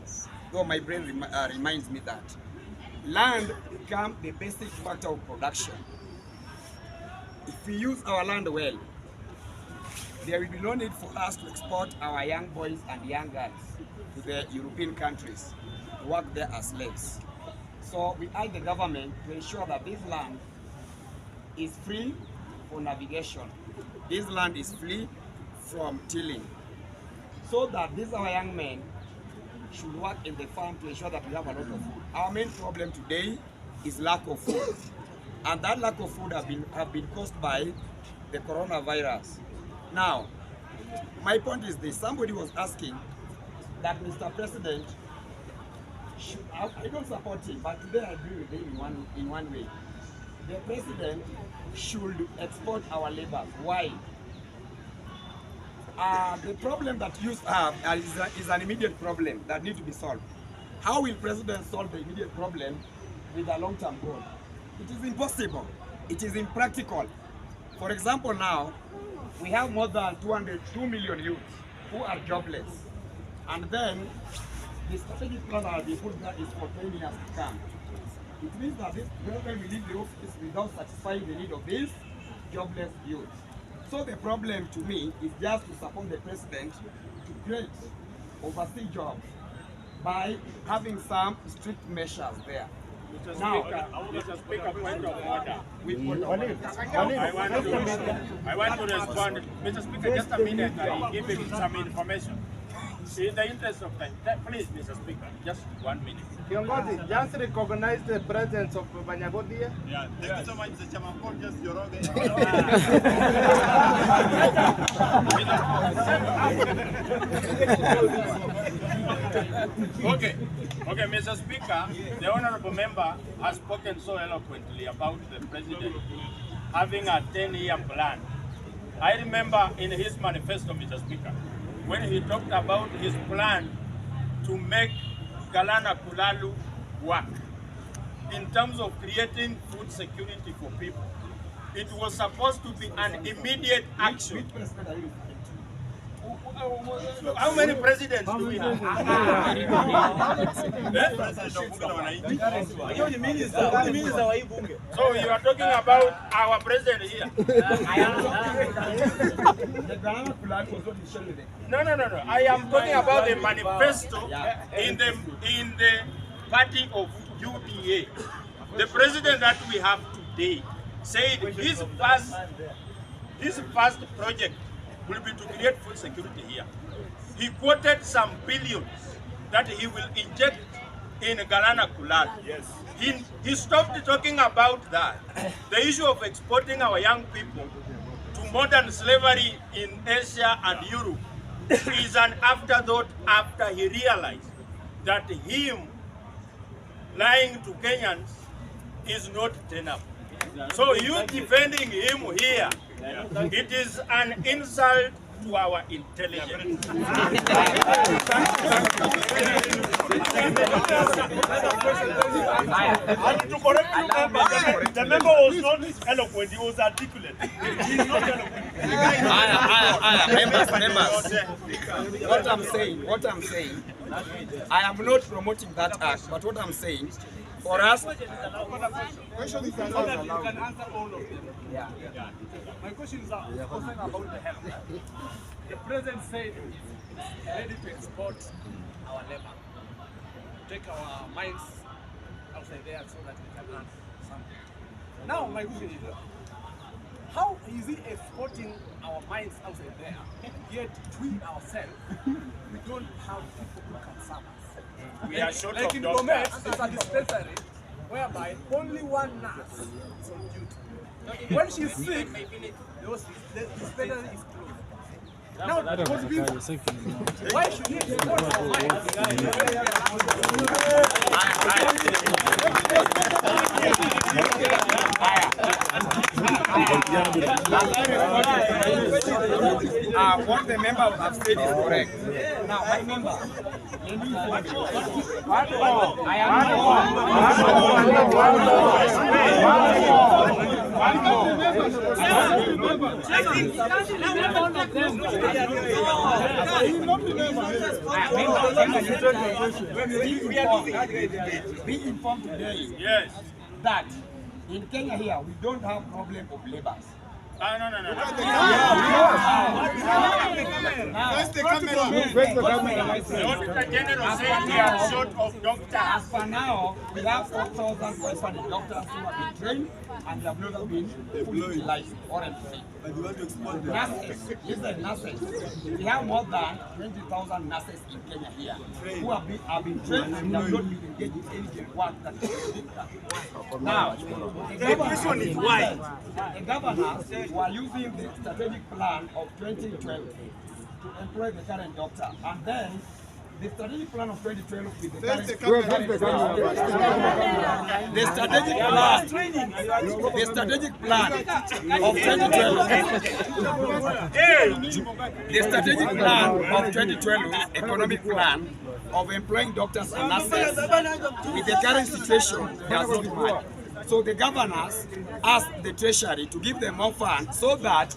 though my brain reminds me that. Land becomes the basic factor of production. If we use our land well, there will be no need for us to export our young boys and young girls to the European countries to work there as slaves. So we urge the government to ensure that this land is free for navigation. This land is free from tilling, so that these our young men should work in the farm to ensure that we have a lot of food. Our main problem today is lack of food, and that lack of food have been caused by the coronavirus. Now, my point is this: somebody was asking that Mr. President should, I don't support him, but today I agree with him in one way. The president should export our labor. Why? The problem that youth have is an immediate problem that needs to be solved. How will president solve the immediate problem with a long-term goal? It is impossible. It is impractical. For example, now we have more than 2 million youths who are jobless, and then the strategic plan that will be put there is for 10 years to come. It means that this president will leave the office without satisfying the need of these jobless youth. So the problem to me is just to support the president to create overseas jobs by having some strict measures there. Now, Mr. Speaker, point of order. I want to respond. Mr. Speaker, just a minute. I give him some information. In the interest of time, please, Mr. Speaker, just 1 minute. Kiongozi, just recognize the presence of Banyagodi here. Yeah, thank you so much, Mr. Chairman. Paul, just your own. Okay, Mr. Speaker, the honorable member has spoken so eloquently about the president having a 10-year plan. I remember in his manifesto, Mr. Speaker, when he talked about his plan to make Galana Kulalu work in terms of creating food security for people. It was supposed to be an immediate action. How many presidents do we have? So you are talking about our president here? No. I am talking about the manifesto in the party of UDA. The president that we have today said his first project will be to create food security here. He quoted some billions that he will inject in Galana Kulal. Yes. He stopped talking about that. The issue of exporting our young people to modern slavery in Asia and Europe is an afterthought after he realized that him lying to Kenyans is not enough. So you defending him here, it is an insult to our intelligence. To correct you, the member was not eloquent, he was articulate. He's not eloquent. Members. What I'm saying, I am not promoting that act, but what I'm saying, for us, Question is allowed. You can answer all of them. Yeah. My question is about the health. The president said he's ready to export our labor, take our mines outside there so that we can earn something. Now my question is, how is he exporting our mines outside there, yet we ourselves, we don't have people who can serve us? We are short like of in doctors. Gomez, there's a dispensary whereby only one nurse is on duty. When she's sick, the dispensary is closed. Now, why should he export our mines? what the member has said is correct. Now, my member, let me inform you. I be informed today that in Kenya here we don't have problem of labours. No. First the camera. The Auditor General said we are short of doctors. As for now, we have 4,500 doctors who have been trained and they have not been fully utilized or employed. Nurses, listen, nurses. We have more than 20,000 nurses in Kenya here who have been trained and have not been engaged in any work that is being done. Now, the question is why the governors were using the strategic plan of 2012 to employ the current doctor, and then the strategic plan of 2012 with the current the strategic plan of 2012 the strategic plan of 2012 economic plan of employing doctors and nurses with the current situation does not work. So the governors asked the treasury to give them more funds so that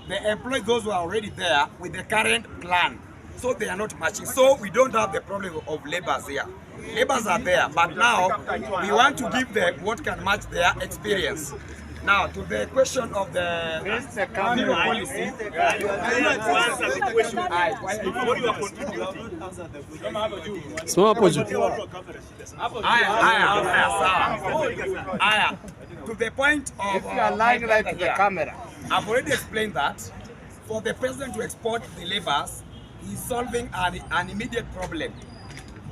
they employ those who are already there with the current plan. So they are not matching. So we don't have the problem of labours here. Labours are there, but now we want to give them what can match their experience. Now, to the question of the zero policy, to the point of if you are lying right to the camera, I've already explained that for the president to export the labours, he's solving an immediate problem.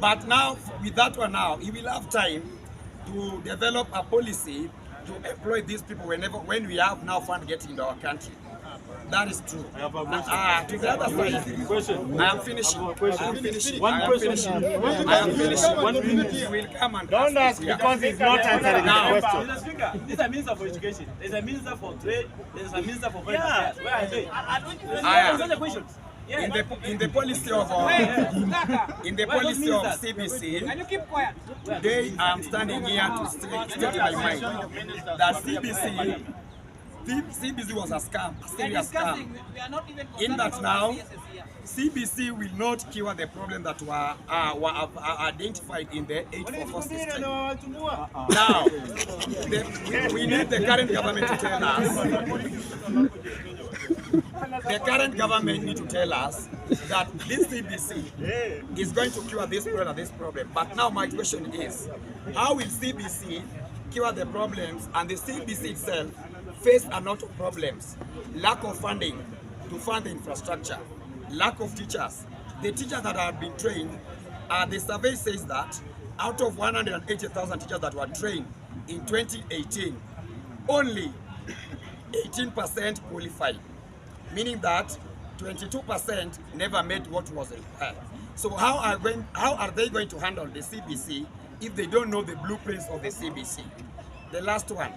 But now, with that one now, he will have time to develop a policy to employ these people when we have now fund getting into our country. That is true. To the other side, I am finishing. One minute. He will come and don't ask because he's not answering the question. Mr. Speaker, there's a minister for education, there's a minister for trade, there's a minister for foreign affairs. Where are they? Answer the questions. In the policy of CBC, today I am standing here to state my mind that CBC was a scam, a serious scam. In that now, CBC will not cure the problem that were identified in the 844 system. Now, we need the current government to tell us. The current government need to tell us that this CBC is going to cure this problem. But now my question is, how will CBC cure the problems and the CBC itself face a lot of problems? Lack of funding to fund the infrastructure, lack of teachers. The teachers that have been trained, the survey says that out of 180,000 teachers that were trained in 2018, only 18% qualified, meaning that 22% never made what was required. So how are they going to handle the CBC if they don't know the blueprints of the CBC? The last one,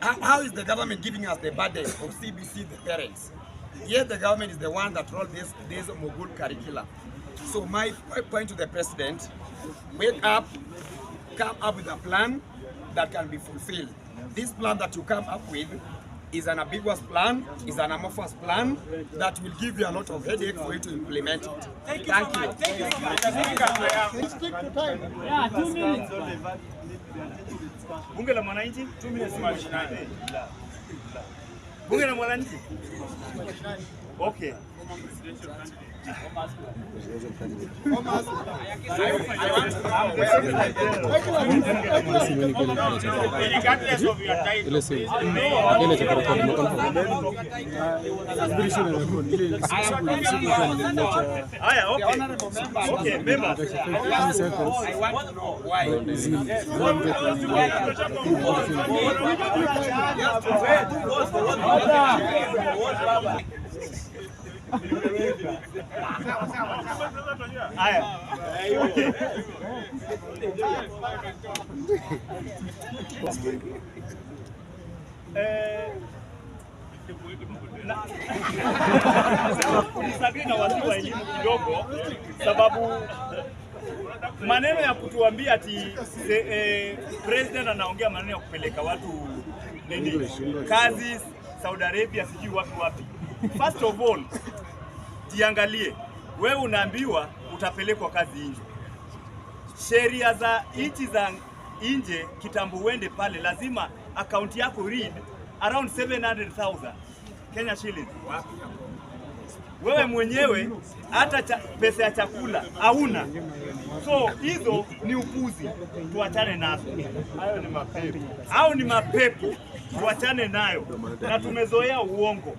how is the government giving us the burden of CBC, the parents? Yet the government is the one that wrote this Mogul curriculum. So my point to the president, wake up, come up with a plan that can be fulfilled. This plan that you come up with is an ambiguous plan, is an amorphous plan that will give you a lot of headache for you to implement it. Thank you. Thank you so much. Stick to time. Yeah, 2 minutes. Bunge la Mwananchi, 2 minutes. Bunge la Mwananchi. Okay. Regardless of your title. Okay, member. I want to know why. Nisagri na waziri wa elimu kidogo, sababu maneno ya kutuambia ati president anaongea maneno ya kupeleka watu nini kazi Saudi Arabia sijui wapi. First of all, jiangalie wewe, unaambiwa utapelekwa kazi nje. Sheria za nchi za nje kitambo uende pale, lazima akaunti yako read around 700,000 Kenya shillings. Wewe mwenyewe hata pesa ya chakula hauna. So hizo ni upuzi, tuachane nazo. Hayo ni mapepo, tuachane nayo, na tumezoea uongo.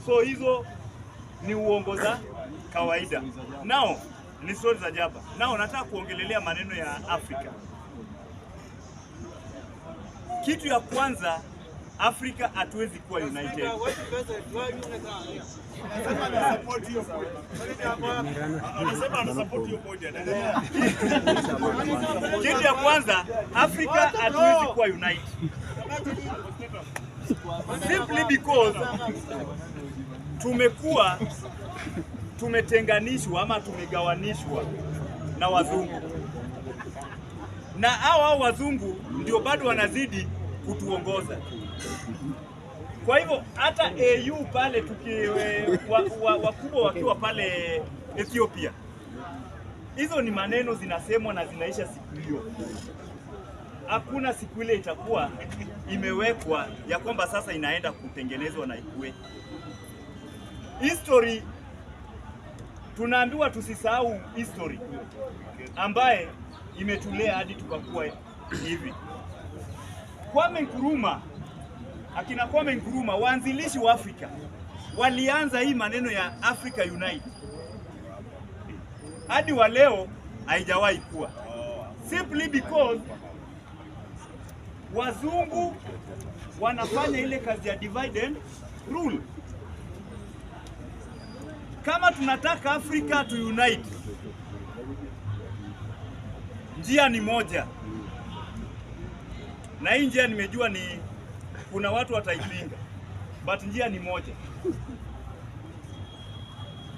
So hizo ni uongo za kawaida. Nao ni stories za jaba. Nao nataka kuongelelea maneno ya Afrika. Kitu ya kwanza, Afrika hatuwezi kuwa united. Kitu ya kwanza, Afrika hatuwezi kuwa united. Simply because tumetenganishwa ama tumegawanishwa na wazungu. Na hao wazungu ndio bado wanazidi kutuongoza. Kwa hivyo hata AU pale wakubwa wakiwa pale Ethiopia, hizo ni maneno zinasemwa na zinaisha siku hiyo. Hakuna siku ile itakuwa imewekwa ya kwamba sasa inaenda kutengenezwa na ikue. History, tunaambiwa tusisahau history ambaye imetulea hadi tukakuwa hivi. Akina Kwame Nkrumah, waanzilishi wa Afrika, walianza hii maneno ya Africa Unite. Hadi wa leo haijawahi kuwa. Simply because wazungu wanafanya ile kazi ya divide and rule. Kama tunataka Afrika to unite, njia ni moja. Na hii njia nimejua ni kuna watu wataipinga, but njia ni moja.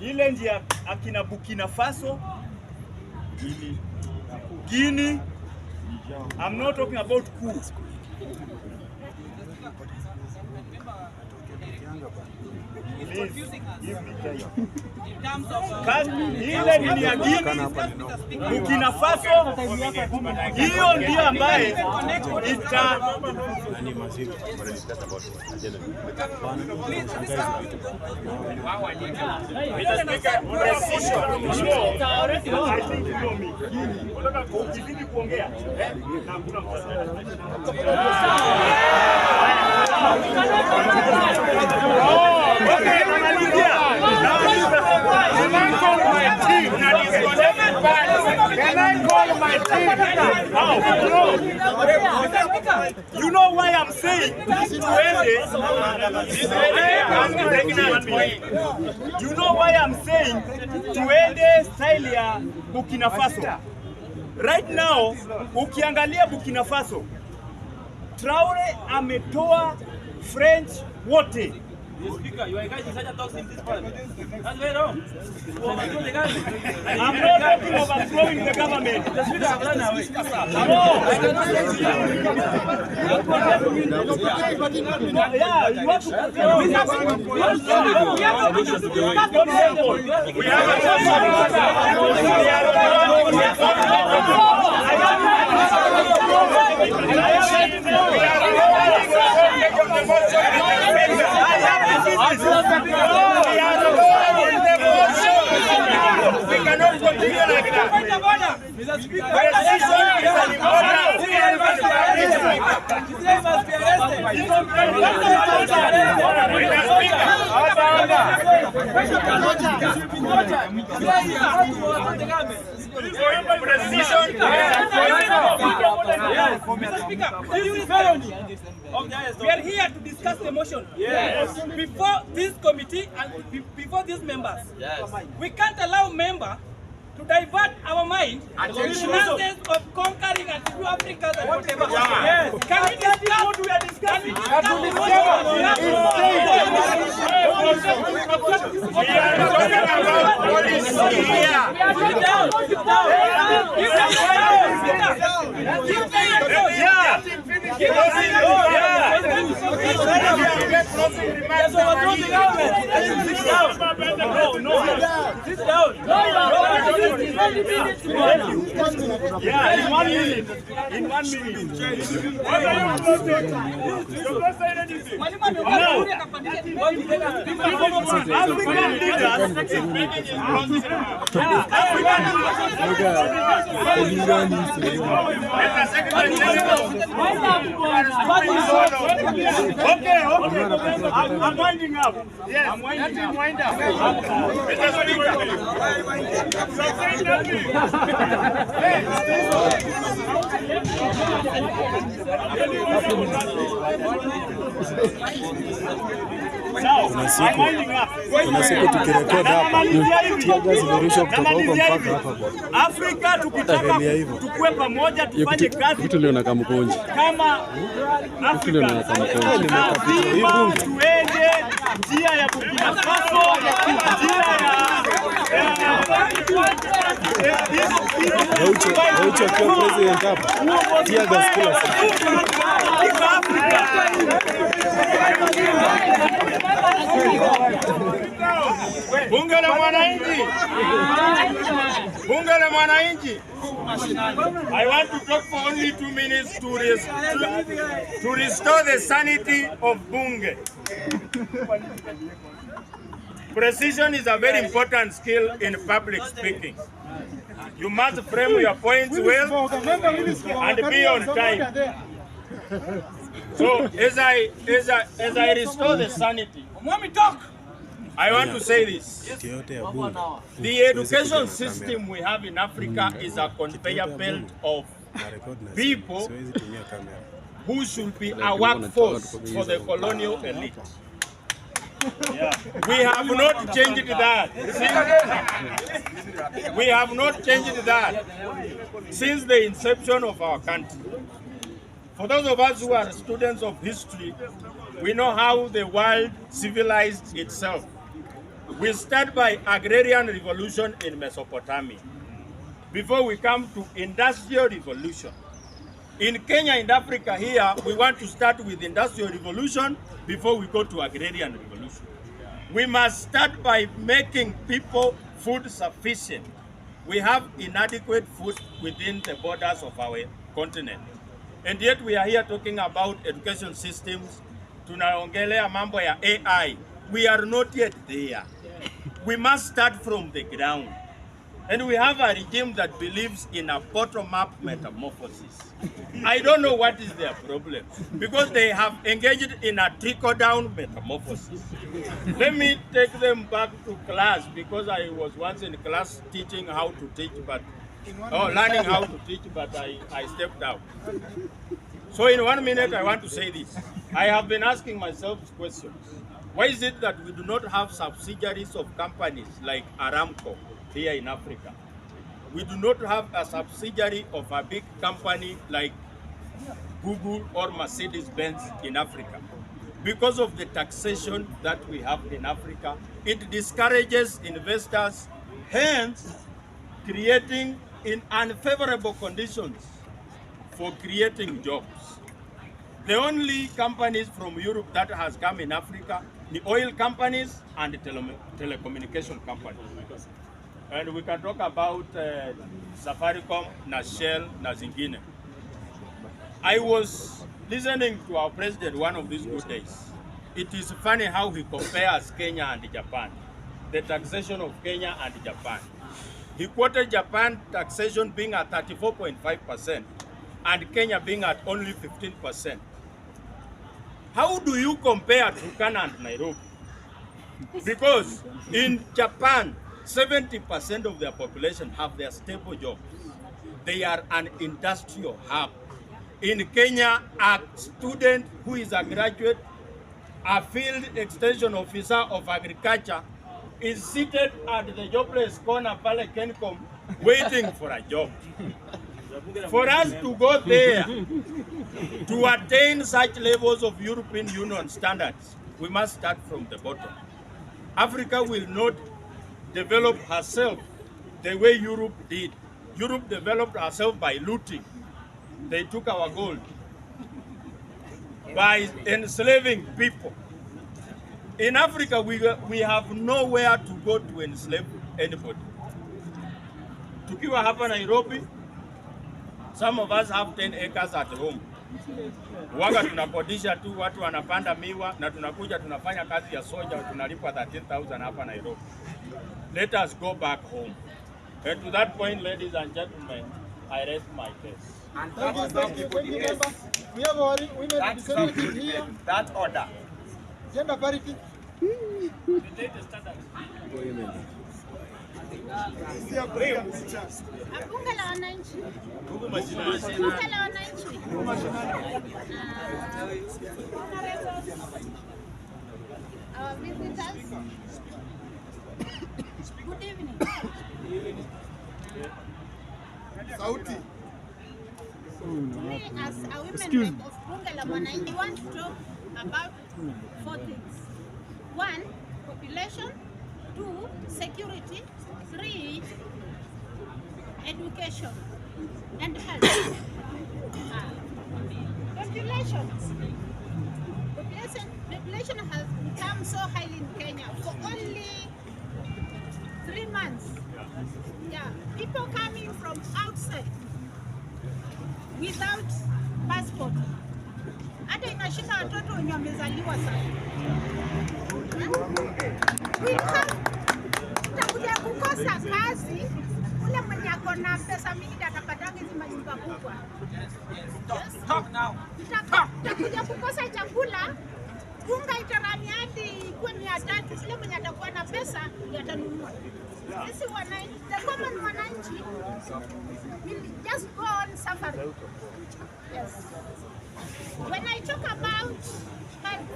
Ile njia akina Burkina Faso, Guinea, I'm not talking about coup. Ile ni ya Guinea, Burkina Faso, hiyo ndio ambaye You know why I'm saying you know why I'm saying tuende style ya Burkina Faso. Right now, ukiangalia Burkina Faso, Traore ametoa French wote. Speaker, you are guys in such a talks in this parliament. That's very wrong. I'm not talking of overthrowing the government. The speaker has run away. Yeah, you have to We cannot continue like that. Mr. Speaker, we are here to discuss the motion. Yes. Before this committee and before these members. Yes. We can't allow member to divert our mind to the nonsense of conquering and to Africa and whatever. Yes. Can we discuss what we are discussing? Yeah, in 1 minute. In 1 minute. What are you about to do? You don't say anything. African leaders. Okay, I'm winding up. Yes, I'm winding up. Kuna siku tukirekodi hapa tiaga zimerushwa kutoka huko mpaka hapa bwana. Afrika tukitaka tukue pamoja tufanye kazi. Vitu leo na kamkonji. Kama Afrika lazima tuende njia ya Burkina Faso, njia Ruto akiwa president hapa. Tiaga skula sana. Bunge la mwananchi. Bunge la mwananchi. I want to talk for only 2 minutes to restore the sanity of bunge. Precision is a very important skill in public speaking. You must frame your points well and be on time. So as I restore the sanity, I want to say this. The education system we have in Africa is a conveyor belt of people who should be a workforce for the colonial elite. We have not changed that. We have not changed that since the inception of our country. For those of us who are students of history, we know how the world civilized itself. We start by agrarian revolution in Mesopotamia before we come to industrial revolution. In Kenya and Africa here, we want to start with industrial revolution before we go to agrarian revolution. We must start by making people food sufficient. We have inadequate food within the borders of our continent. And yet we are here talking about education systems. Tunaongelea mambo ya AI. We are not yet there. We must start from the ground. And we have a regime that believes in a bottom-up metamorphosis. I don't know what is their problem, because they have engaged in a trickle-down metamorphosis. Let me take them back to class, because I was once in class teaching how to teach, learning how to teach, but I stepped out. So in 1 minute, I want to say this. I have been asking myself questions. Why is it that we do not have subsidiaries of companies like Aramco here in Africa? We do not have a subsidiary of a big company like Google or Mercedes-Benz in Africa. Because of the taxation that we have in Africa, it discourages investors, hence creating in unfavorable conditions for creating jobs. The only companies from Europe that has come in Africa, the oil companies and the telecommunication companies. And we can talk about Safaricom, na Shell, na zingine. I was listening to our president one of these good days. It is funny how he compares Kenya and Japan, the taxation of Kenya and Japan. He quoted Japan taxation being at 34.5% and Kenya being at only 15%. How do you compare Turkana and Nairobi? Because in Japan, 70% of their population have their stable jobs. They are an industrial hub. In Kenya, a student who is a graduate, a field extension officer of agriculture, is seated at the jobless corner pale Kencom waiting for a job. For us to go there, to attain such levels of European Union standards, we must start from the bottom. Africa will not develop herself the way Europe did. Europe developed herself by looting. They took our gold. By enslaving people. In Africa, we have nowhere to go to enslave anybody. Tukiwa hapa Nairobi, some of us have 10 acres at home. Waga tunakodisha tu, watu wanapanda miwa na tunakuja tunafanya kazi ya soja, tunalipwa 13,000 hapa Nairobi. Let us go back home. And to that point, ladies and gentlemen, I rest my case. And Thank you. We have our women representative here. that order. Gender parity. Bunge la wananchi. Bunge la wananchi. Our visitors. Good evening. Sauti. We as a women rep of Bunge la wananchi want to talk about 4 things. 1, population. 2, security. 3, education and health. Population has become so high in Kenya for only 3 months. Yeah, people coming from outside without passport. Hata inashinda watoto wenye wamezaliwa sasa. Utakuja kukosa kazi, ule mwenye ako na pesa mingi atapatanga hizi manyumba kubwa. Talk now. Utakuja kukosa chakula, unga itarani hadi ikuwe 300, ule mwenye atakuwa na pesa yatanunua. Sisi wananchi, the common wananchi will just go on suffering. Yes. When I talk about health,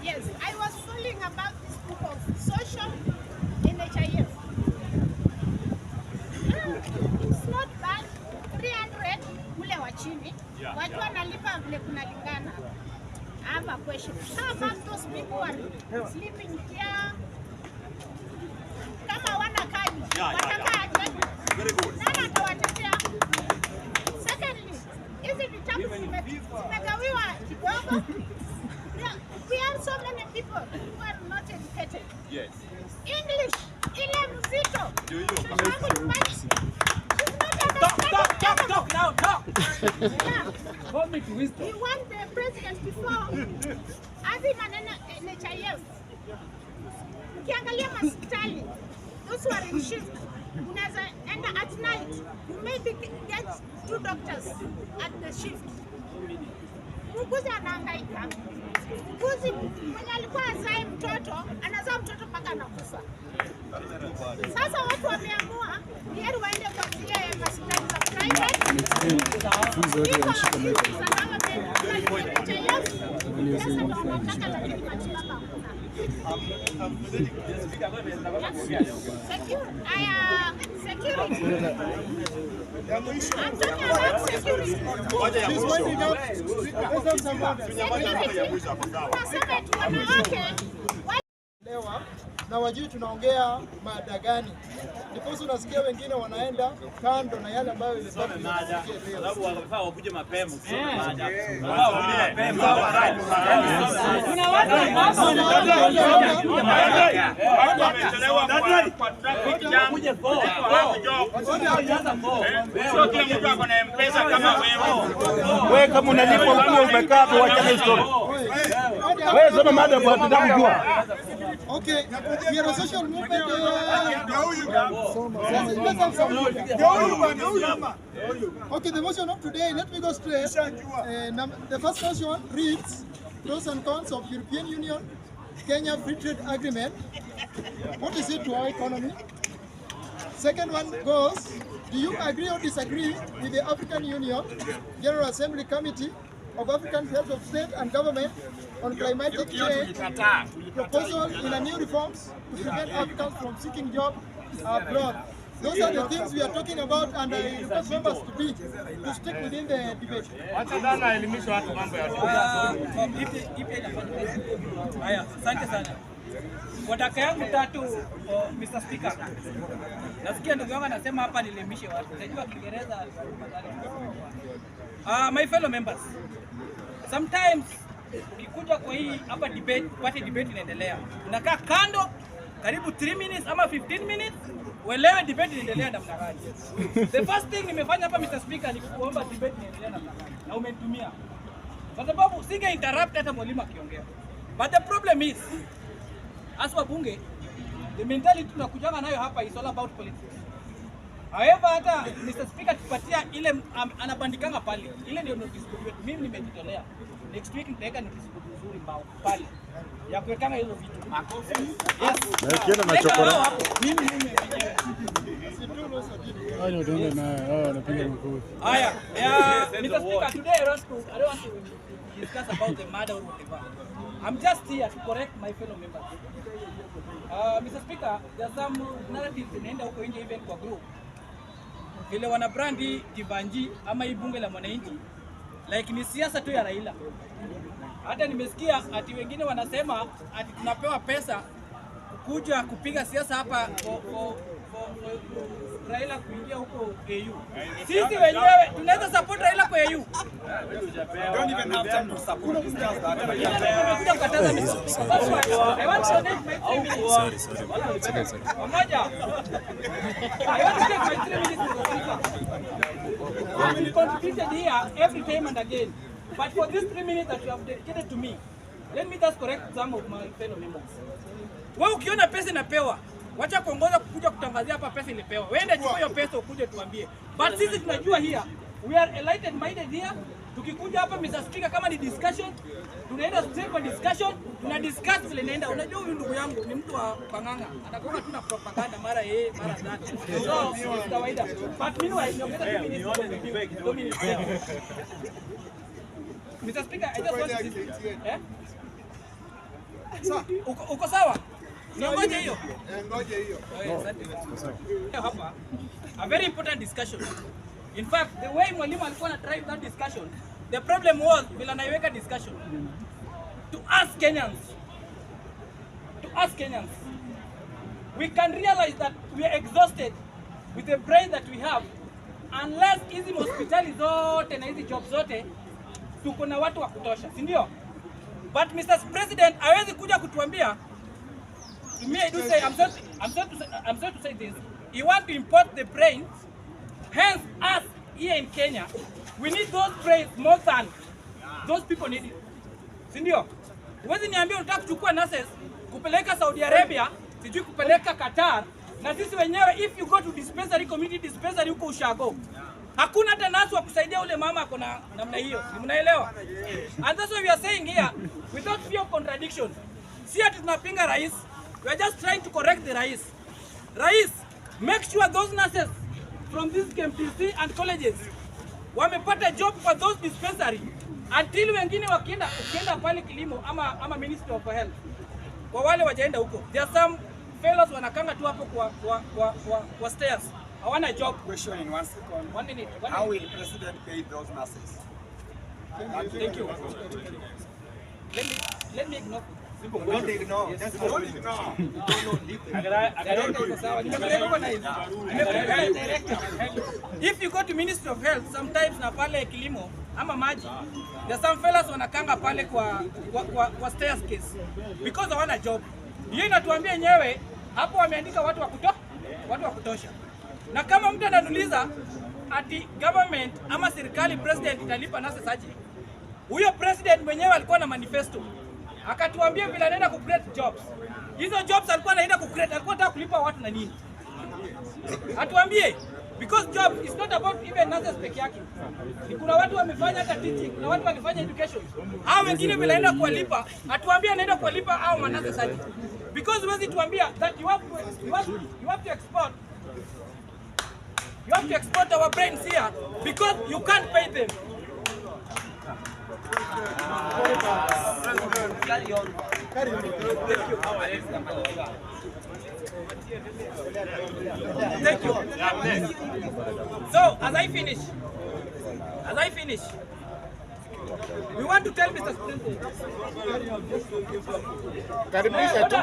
yes, I was following about this book of social NHIF. It's not bad. 300 ule wa chini. Watu wanalipa vile kunalingana. I have a question. How about those people who are sleeping here? Kama wana kazi, watakaje? Nani atawatetea? Secondly, hizi vitabu zimegawiwa kidogo. We have so many people who are not educated. Yes. English, ile mzito. Talk now, talk. Yeah. Hold me to wisdom. We want the president before having an NHIF. Ukiangalia hospitali, those who are in shift, unaweza enda at night, you maybe get 2 doctors at the shift. Muuguzi anahangaika. Muuguzi mwenye alikuwa azae mtoto, anazaa mtoto mpaka anakufa. Sasa watu wameamua heri waende kwa njia ya hospitali za private. Na wajui tunaongea mada gani, ndipo unasikia wengine wanaenda kando na yale ambayo ilikuwa sababu wanafaa wakuje mapema. Kuna watu wamechelewa kwa traffic jam. Sio kila mtu ako na M-Pesa kama wewe. Wewe kama unalipwa ukiwa umekaa hapo, wacha story. Wewe sema mada kwa tunataka kujua. Okay, we are a social movement. Okay, the motion of today, let me go straight. The first motion reads, pros and cons of European Union, Kenya Free Trade Agreement. What is it to our economy? Second one goes, do you agree or disagree with the African Union General Assembly Committee of African Heads of State and Government on climatic change proposal in a new reforms to prevent Africans from seeking jobs abroad? Those are the things we are talking about, and I request members to stick within the debate. Haya, asante sana. Kwa dakika yangu tatu, Mr. Speaker. Nasikia ndugu yangu anasema hapa nilimishe watu. Najua Kiingereza. My fellow members. Sometimes ukikuja kwa hii hapa debate, party debate inaendelea. Unakaa kando karibu 3 minutes ama 15 minutes, uelewe debate inaendelea namna gani. The first thing nimefanya hapa Mr. Speaker ni kuomba debate inaendelea namna gani. Na umenitumia. Kwa sababu singe interrupt hata mwalimu akiongea. But the problem is, as wabunge, the mentality tunakujanga nayo hapa is all about politics. However, hata Mr. Speaker tupatia ile anabandikanga pale. Ile ndio notice board. Mimi nimejitolea. Next week nitaweka notice board nzuri mbao pale. Ya kuwekanga hizo vitu. Makofi. Yes. Na kienda na chokora. Mimi mwenyewe. Hayo ndio na anapiga makofi. Haya, Mr. Speaker, today I don't want to discuss about the murder or whatever. I'm just here to correct my fellow members. Mr. Speaker, there are some narratives inaenda huko nje even kwa group. Vile wana brandi Kivanji ama hii bunge la mwananchi like ni siasa tu ya Raila. Hata nimesikia ati wengine wanasema ati tunapewa pesa kuja kupiga siasa hapa Raila kuingia huko AU. Sisi wenyewe tunaweza support Raila kwa AU. Don't even have time to support this guy. I want to donate my 3 minutes. Sorry. Pamoja. I want to take my 3 minutes. I will contribute here every time and again. But for these 3 minutes that you have dedicated to me, let me just correct some of my fellow members. Wewe ukiona pesa inapewa, wacha kuongoza kukuja kutangazia hapa pesa ilipewa. Wewe chukua hiyo pesa ukuje tuambie. But sisi tunajua here, we are enlightened minded here. Tukikuja hapa Mr. Speaker kama ni discussion, tunaenda straight kwa discussion, tuna discuss vile inaenda. Unajua huyu ndugu yangu ni mtu wa panganga. Anakuwa tu na propaganda mara mara that. So, ni kawaida. But meanwhile, Mr. Speaker, I just want to say, uko sawa? Ngoja hiyo. Hapa a very important discussion. In fact, the way mwalimu alikuwa na drive that discussion, the problem was bila naiweka discussion to us Kenyans, we can realize that we are exhausted with the brain that we have unless hizi hospitali zote na hizi job zote tuko na watu wa kutosha, si ndio? But Mr. President hawezi kuja kutuambia, to me I do say, I'm sorry to say this, he want to import the brains, hence us here in Kenya, we need those brains more than those people need it. Si ndio? Huwezi niambia unataka kuchukua nurses kupeleka Saudi Arabia, sijui kupeleka Qatar, na sisi wenyewe if you go to dispensary, community dispensary huko ushago, hakuna hata nurse wa kusaidia ule mama ako na namna hiyo. Mnaelewa? And that's what we are saying here without fear of contradiction. Si ati tunapinga rais, we are just trying to correct the rais. Rais, make sure those nurses from this KMTC and colleges wamepata job for those dispensary until wengine ukienda pale kilimo ama Ministry of Health. Kwa wale wajaenda huko, there are some fellows wanakanga tu hapo kwa stairs. Hawana job. Question in 1 second. 1 minute. How will the president pay those nurses? Thank you. Let me ignore. Don't ignore. Just don't ignore. If you go to Ministry of Health, sometimes na pale kilimo ama maji, there are some fellas wanakanga pale kwa stairs case because hawana job. Hiyo inatuambia yenyewe hapo wameandika watu wa kutosha. Na kama mtu ananuliza ati government ama serikali president italipa nurses aje, huyo president mwenyewe alikuwa na manifesto akatuambia vile anaenda ku create jobs. Hizo jobs alikuwa anaenda ku create, alikuwa anataka kulipa watu na nini? Atuambie, because job is not about even nurses peke yake. Kuna watu wamefanya hata teaching, kuna watu walifanya education. Hao wengine vile anaenda kuwalipa, atuambie anaenda kuwalipa au manurses aje. Because huwezi tuambia that you have to export. You have to export our brains here because you can't pay them. carry on. Thank you. So, as I finish, we want to tell Mr. President. Karibisha tu.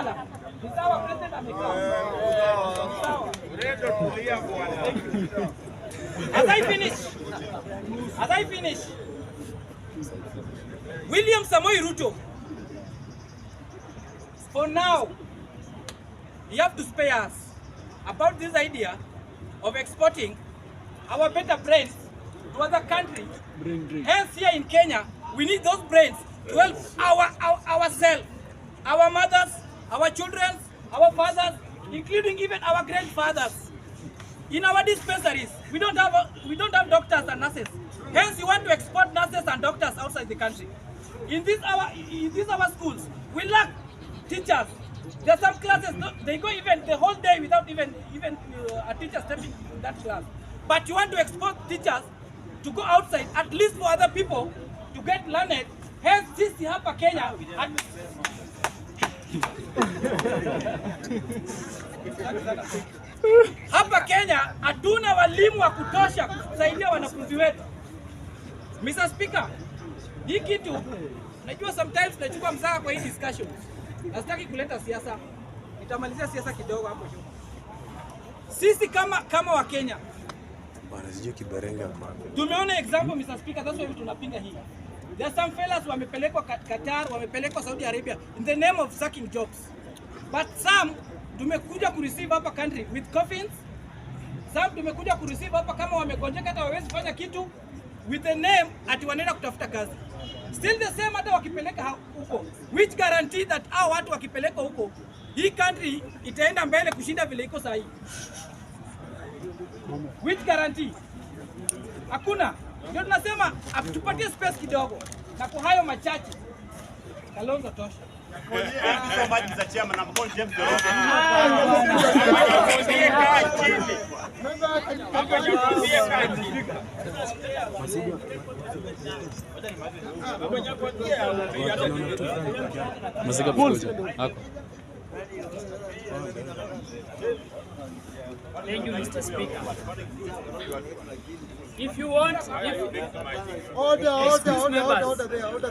As I finish, William Samoei Ruto, for now, you have to spare us about this idea of exporting our better brains to other countries. Hence, here in Kenya, we need those brains to help ourselves, our mothers, our children, our fathers, including even our grandfathers. In our dispensaries, we don't have doctors and nurses. Hence, you want to export nurses and doctors outside the country. In these our schools, we lack teachers. There are some classes they go even the whole day without even a teacher stepping in that class. But you want to export teachers to go outside, at least for other people to get learned. Hence, this hapa Kenya. Hapa Kenya hatuna walimu wa kutosha kusaidia wanafunzi wetu. Mr. Speaker, hii kitu najua sometimes tunachukua mzaha kwa hii discussion. Nasitaki kuleta siasa. Nitamalizia siasa kidogo hapo juu. Sisi kama wa Kenya tumeona example, Mr. Speaker, that's why tunapinga hii. There are some fellas wamepelekwa Qatar, wamepelekwa Saudi Arabia in the name of sucking jobs. But some tumekuja kureceive hapa country with coffins. Some tumekuja kureceive hapa kama wamegonjeka hata hawezi fanya kitu with the name ati wanaenda kutafuta kazi. Still the same hata wakipeleka huko. Which guarantee that hao watu wakipeleka huko hii country itaenda mbele kushinda vile iko sasa hivi? Which guarantee? Hakuna. Ndio tunasema tupatie space kidogo. Na kwa hayo machache Kalonzo tosha. Thank you so much, Mr. Chairman. I'm going James Thank you, Mr. Speaker. If you want, order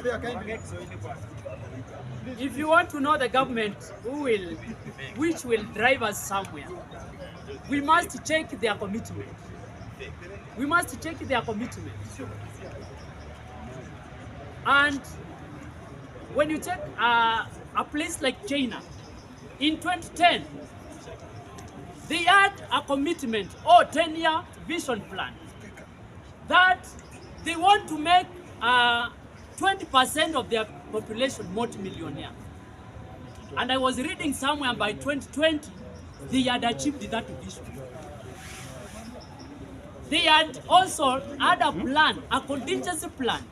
there, kindly. If you want to know the government which will drive us somewhere, we must check their commitment. We must check their commitment. And when you check a place like China, in 2010, they had a commitment or 10-year vision plan that they want to make 20% of their population multi-millionaire. And I was reading somewhere by 2020, they had achieved that vision. They had also had a plan, a contingency plan,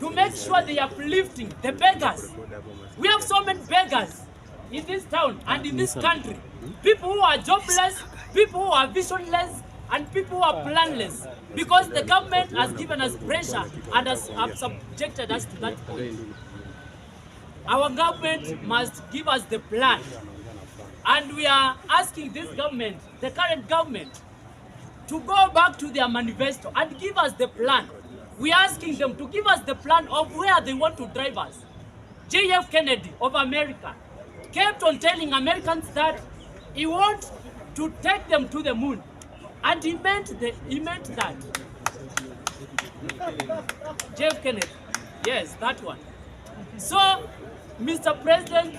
to make sure they are uplifting the beggars. We have so many beggars in this town and in this country. People who are jobless, people who are visionless, and people who are planless. Because the government has given us pressure and has subjected us to that point. Our government must give us the plan. And we are asking this government, the current government, to go back to their manifesto and give us the plan. We are asking them to give us the plan of where they want to drive us. J.F. Kennedy of America kept on telling Americans that he wants to take them to the moon. And he meant that. J.F. Kennedy, yes, that one. So, Mr. President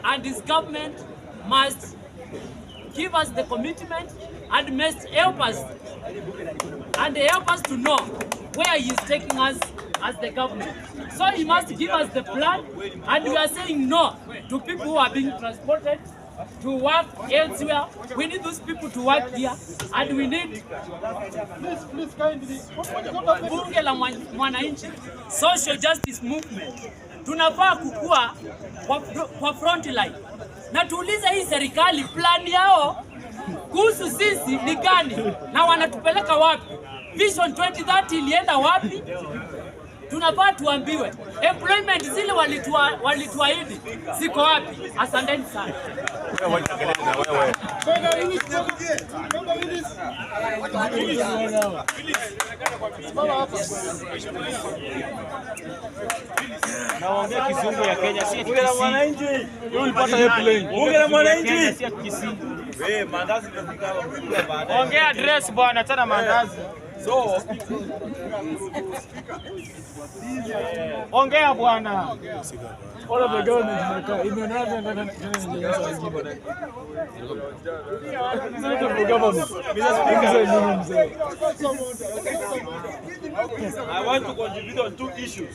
and his government must give us the commitment and must help us to know where he is taking us as the government. So he must give us the plan, and we are saying no to people who are being transported to work elsewhere. We need those people to work here, and we need bunge la mwanainchi, social justice movement. Tunafaa kukua kwa front line. Na tuulize hii serikali plan yao kuhusu sisi ni gani na wanatupeleka wapi? Vision 2030 ilienda wapi? tunafaa tuambiwe employment zile walituahidi ziko wapi? Asanteni sana. Naongea kizungu ya Kenya, si bunge la mwananchi. Wewe ulipata airplane. Bunge la mwananchi. Wewe mandazi tunafika hapo baadaye. Ongea address bwana, tena mandazi. So ongea bwana. All of the government imeonana I want to contribute on two issues.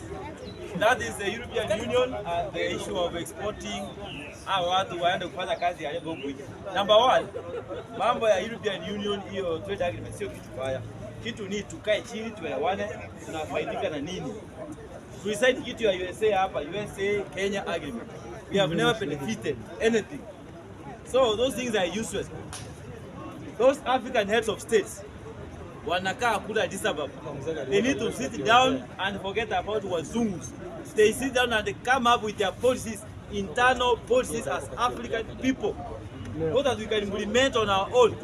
That is the European Union and the issue of exporting watu waende kufanya kazi ya huko. Number one, mambo ya European Union hiyo trade agreement sio kitu baya. Kitu ni tukae chini tuelewane tunafaidika na nini. Tuisaini kitu ya USA hapa, USA Kenya agreement. We have never benefited anything. So those things are useless. Those African heads of states wanakaa kula Addis Ababa. They need to sit down and forget about wazungus. They sit down and they come up with their policies, internal policies as African people, so that we can implement on our own.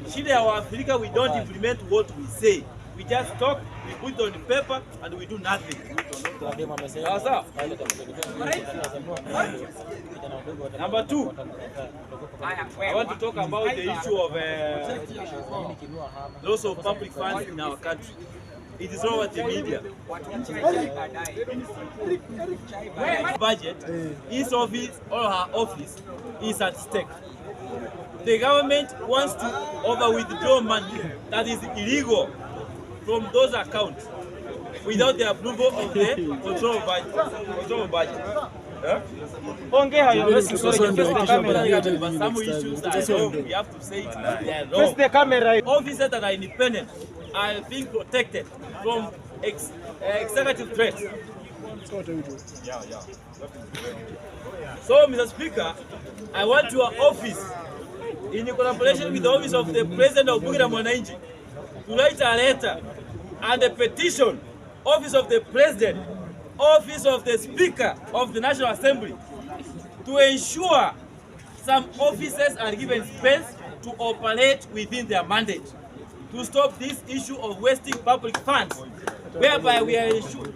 Shida ya Africa, we don't implement what we say. We just talk, we put it on paper, and we do nothing. Number two, I want to talk about the issue of loss of public funds in our country. It is not what the media. Budget, his office or her office is at stake. The government wants to withdraw money that is illegal from those accounts without the approval of the control of budget. Some issues are wrong. We have to say it. Face the camera. Officers that are independent are being protected from executive threats. So, Mr. Speaker, I want your office, in collaboration with the office of the President of bunge la mwananchi, to write a letter and a petition, office of the President, office of the Speaker of the National Assembly, to ensure some officers are given space to operate within their mandate, to stop this issue of wasting public funds, whereby we are ensuring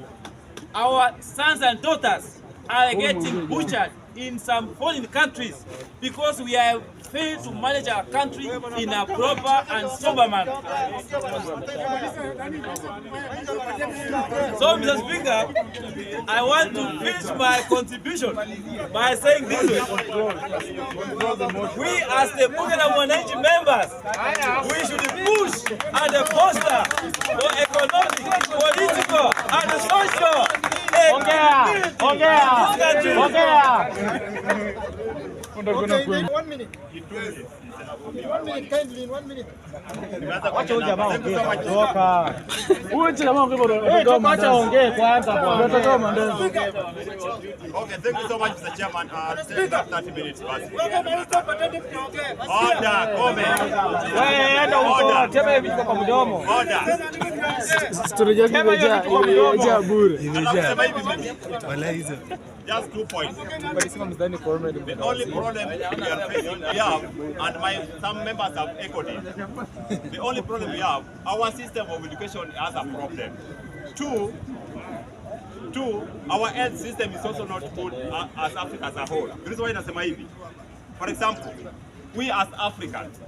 our sons and daughters are getting butchered in some foreign countries because we are failed to manage our country in a proper and sober manner. So, Mr. Speaker, I want to finish my contribution by saying this way. We as the bunge la mwananchi members, we should push and foster for economic, political and social Okay, 1 minute. 1 minute, kindly, in 1 minute. Wacha huyu jamaa ongee. Toka. Huyu jamaa ongee bwana. Acha ongee kwanza bwana. Unataka mandazi. Okay, thank you so much, Mr. Chairman. 30 minutes basi. Order, comment. Wewe enda huko, tena hivi kwa mdomo. Order. Story yake imejaa bure. Imejaa. Wala hizo. Just 2 points. The only problem we are facing, we have, and some members have echoed it. The only problem we have, our system of education has a problem. Two, our health system is also not good as Africa as a whole. The reason why nasema hivi, for example, we as Africans,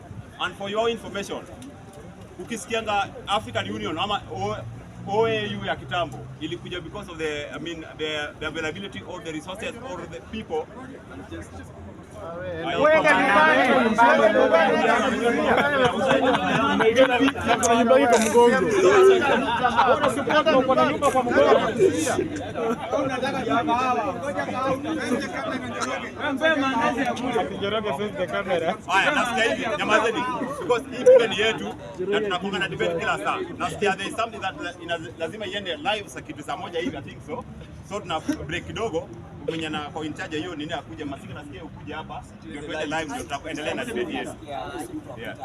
and for your information, ukisikianga African Union ama OAU ya kitambo ilikuja because of the the availability of the resources or the people. Because hii yetu na tunakonga na debate kila saa. Nasikia there is something that lazima iende live saa kitu saa moja hivi, I think so. So tuna break kidogo, mwenye na kwa in charge hiyo nini akuje Masika, nasikia ukuje hapa ndio tuende live ndio tutaendelea na debate yetu. Yeah.